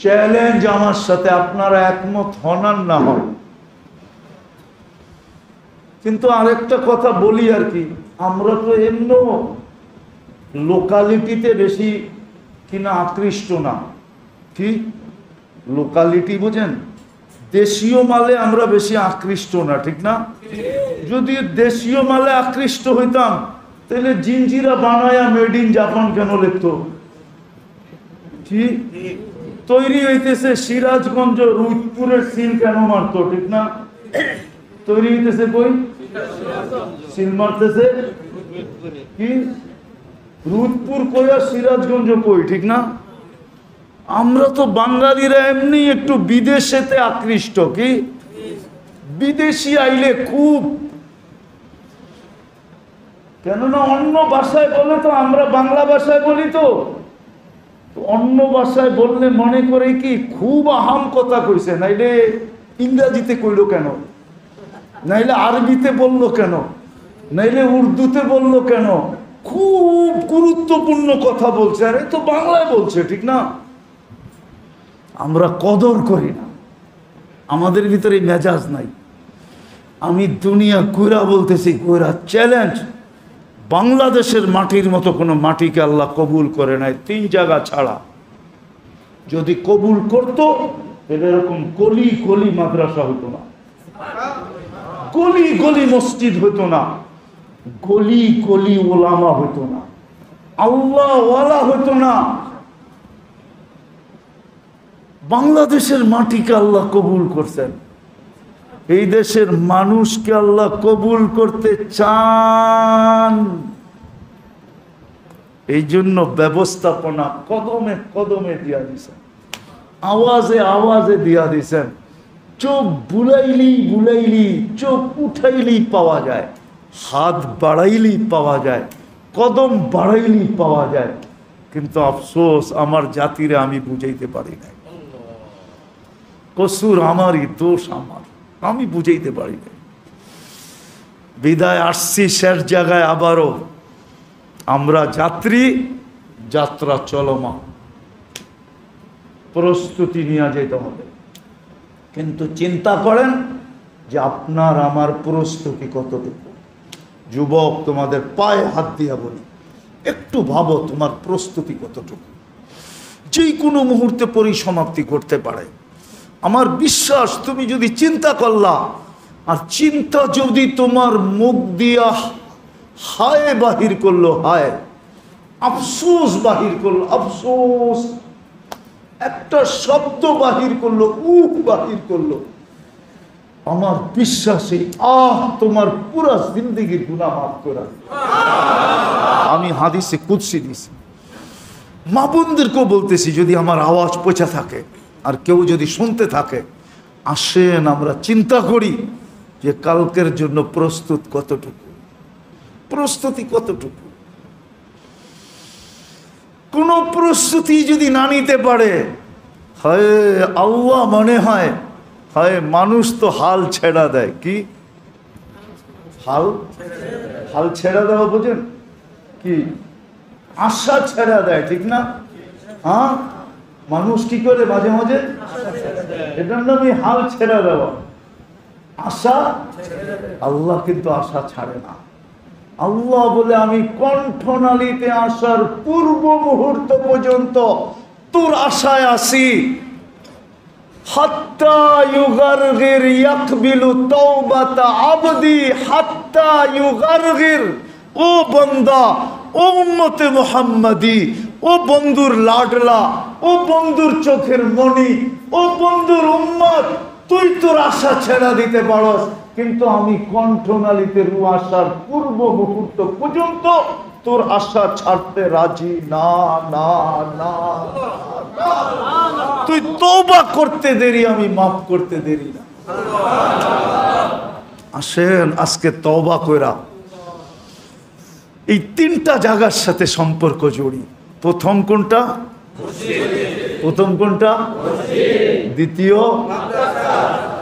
চ্যালেঞ্জ আমার সাথে, আপনারা একমত হন আর না হন। কিন্তু আরেকটা কথা বলি আর কি, আমরা তো এমন লোকালিটিতে বেশি কিনা আকৃষ্ট না। কি লোকালিটি বোঝেন? দেশীয় মালে আমরা বেশি আকৃষ্ট না, ঠিক না? যদি দেশীয় মালে আকৃষ্ট হইতাম তাহলে জিঞ্জিরা বানায়া মেড ইন জাপান কেন লিখতো? কি তৈরি হইতেছে সিরাজগঞ্জ, রুদপুরের সিল কেন মারতো, ঠিক না? তৈরি হইতেছে কই? সিল মারতেছে কি রুদপুর কই আর সিরাজগঞ্জ কই, ঠিক না? আমরা তো বাঙালিরা এমনি একটু বিদেশেতে আকৃষ্ট। কি বিদেশি আইলে খুব, কেননা অন্য ভাষায় বলে তো, আমরা বাংলা ভাষায় বলি তো, অন্য ভাষায় বললে মনে করে কি খুব আহাম কথা কইছে, নাইলে ইংরাজিতে কইলো কেন, নাইলে আরবিতে বললো কেন, নাইলে উর্দুতে বললো কেন, খুব গুরুত্বপূর্ণ কথা বলছে, আরে তো বাংলায় বলছে, ঠিক না? আমরা কদর করি না, আমাদের ভিতরে মেজাজ নাই। আমি দুনিয়া ঘুরা বলতেছি, ঘুরা চ্যালেঞ্জ, বাংলাদেশের মাটির মতো কোনো মাটিকে আল্লাহ কবুল করে নাই 3 জায়গা ছাড়া। যদি কবুল করত এরকম গলি গলি মাদ্রাসা হতো না, গলি গলি মসজিদ হতো না, গলি গলি ওলামা হতো না, আল্লাহ ওয়ালা হতো না। বাংলাদেশের মাটিকে আল্লাহ কবুল করছেন, এই দেশের মানুষকে আল্লাহ কবুল করতে চান, এই জন্য ব্যবস্থাপনা কদমে কদমে দিয়া দিছেন, আওয়াজে আওয়াজে দিয়া দিছেন। চোখ বুলাইলি বুলাইলি, চোখ উঠাইলি পাওয়া যায়, হাত বাড়াইলি পাওয়া যায়, কদম বাড়াইলি পাওয়া যায়। কিন্তু আফসোস আমার জাতিরে আমি বুঝাইতে পারি না, কসুর আমারই, দোষ আমার, আমি বুঝাইতে পারি না। বিদায় আসছি শেষ জায়গায়, আবারও আমরা যাত্রী, যাত্রা চলমান, প্রস্তুতি নিয়ে যেতে হবে। কিন্তু চিন্তা করেন যে আপনার আমার প্রস্তুতি কতটুকু। যুবক, তোমাদের পায়ে হাত দিয়া বলি, একটু ভাবো তোমার প্রস্তুতি কতটুকু। যে কোনো মুহূর্তে পরিসমাপ্তি করতে পারে। আমার বিশ্বাস তুমি যদি চিন্তা করলা, আর চিন্তা যদি তোমার মুখ দিয়া হায় বাহির করলো, হায়, আফসোস বাহির করলো, আফসোস, একটা শব্দ বাহির করলো, উফ বাহির করলো, আমার বিশ্বাসে তোমার পুরা জিন্দেগির গুনাহ মাফ করা। আমি হাদিসে কুদসি দিছি, মা বোনদেরকেও বলতেছি, যদি আমার আওয়াজ পৌঁছা থাকে আর কেউ যদি শুনতে থাকে, আসেন আমরা চিন্তা করি যে কালকের জন্য প্রস্তুত কতটুকু, প্রস্তুতি কতটুকু। কোন প্রস্তুতি যদি না নিতে পারে, হয় আল্লাহ মনে হয়, হয় মানুষ তো হাল ছেড়া দেয়। কি হাল ছেড়া দেওয়া বোঝেন? কি আশা ছেড়া দেয়, ঠিক না? হ্যাঁ, মানুষ কি করে মাঝে মাঝে, এটার নামই হাল ছেড়া দেওয়া, আশা। আল্লাহ কিন্তু আশা ছাড়ে না। আল্লাহ বলে, আমি কণ্ঠনালীতে আসার পূর্ব মুহূর্ত পর্যন্ত তোর আশায় আসি। হাত্তা ইউগারগির ইয়াকবিলু তাওবাতা আবদি হাত্তা ইউগারগির। ও বান্দা, ও উম্মতে মুহাম্মাদি, ও বন্ধুর লাডলা, ও বন্ধুর চোখের মণি, ও বন্ধুর উম্মত, তুই তোর আশা ছেড়া দিতে পারস, কিন্তু আমি কণ্ঠনালীতে রু আসার পূর্ব মুহূর্ত পর্যন্ত তোর আশা ছাড়তে রাজি না, না, না। তুই তওবা করতে দেরি, আমি মাফ করতে দেরি না। আসেন আজকে তওবা কইরা এই 3টা জায়গার সাথে সম্পর্ক জড়ি। প্রথম কোনটা? প্রথম কোনটা? দ্বিতীয়,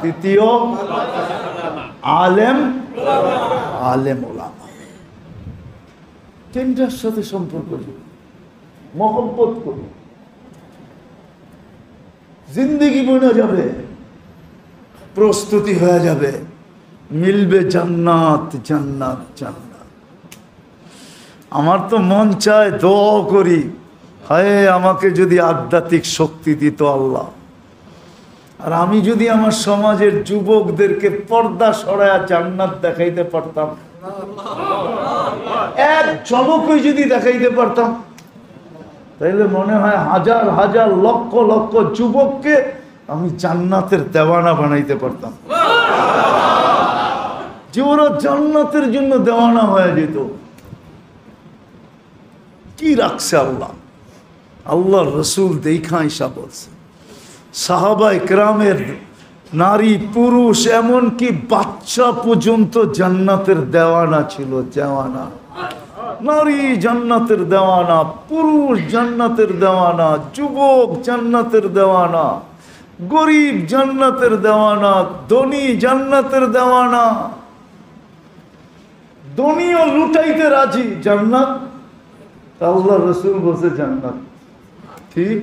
তৃতীয় আলেম, আলেম ওলামা। 3টার সাথে সম্পর্ক জড়ি, মহব্বত করি, জিন্দেগি বনে যাবে, প্রস্তুতি হয়ে যাবে, মিলবে জান্নাত, জান্নাত, জান্নাত। আমার তো মন চায়, দোয়া করি, হায় আমাকে যদি আধ্যাত্মিক শক্তি দিত আল্লাহ, আর আমি যদি আমার সমাজের যুবকদেরকে পর্দা সরায়া জান্নাত দেখাইতে পারতাম, এক ঝলকই যদি দেখাইতে পারতাম, তাইলে মনে হয় হাজার হাজার লক্ষ লক্ষ যুবককে আমি জান্নাতের দেওয়ানা বানাইতে পারতাম, যে ওরা জান্নাতের জন্য দেওয়ানা হয়ে যেত। কি রাখছে আল্লাহ? আল্লাহ রসুল দেখা ঈশা বলছে, সাহাবা ইকরামের নারী পুরুষ এমনকি বাচ্চা পর্যন্ত জান্নাতের দেওয়ানা ছিল, দেওয়ানা। নারী জান্নাতের দেওয়ানা, পুরুষ জান্নাতের দেওয়ানা, যুবক জান্নাতের দেওয়ানা, গরিব জান্নাতের দেওয়ানা, ধনী জান্নাতের দেওয়ানা। ধনীও লুটাইতে রাজি, জান্নাত। আল্লাহ রসুল বলছে জান্নাত। ঠিক।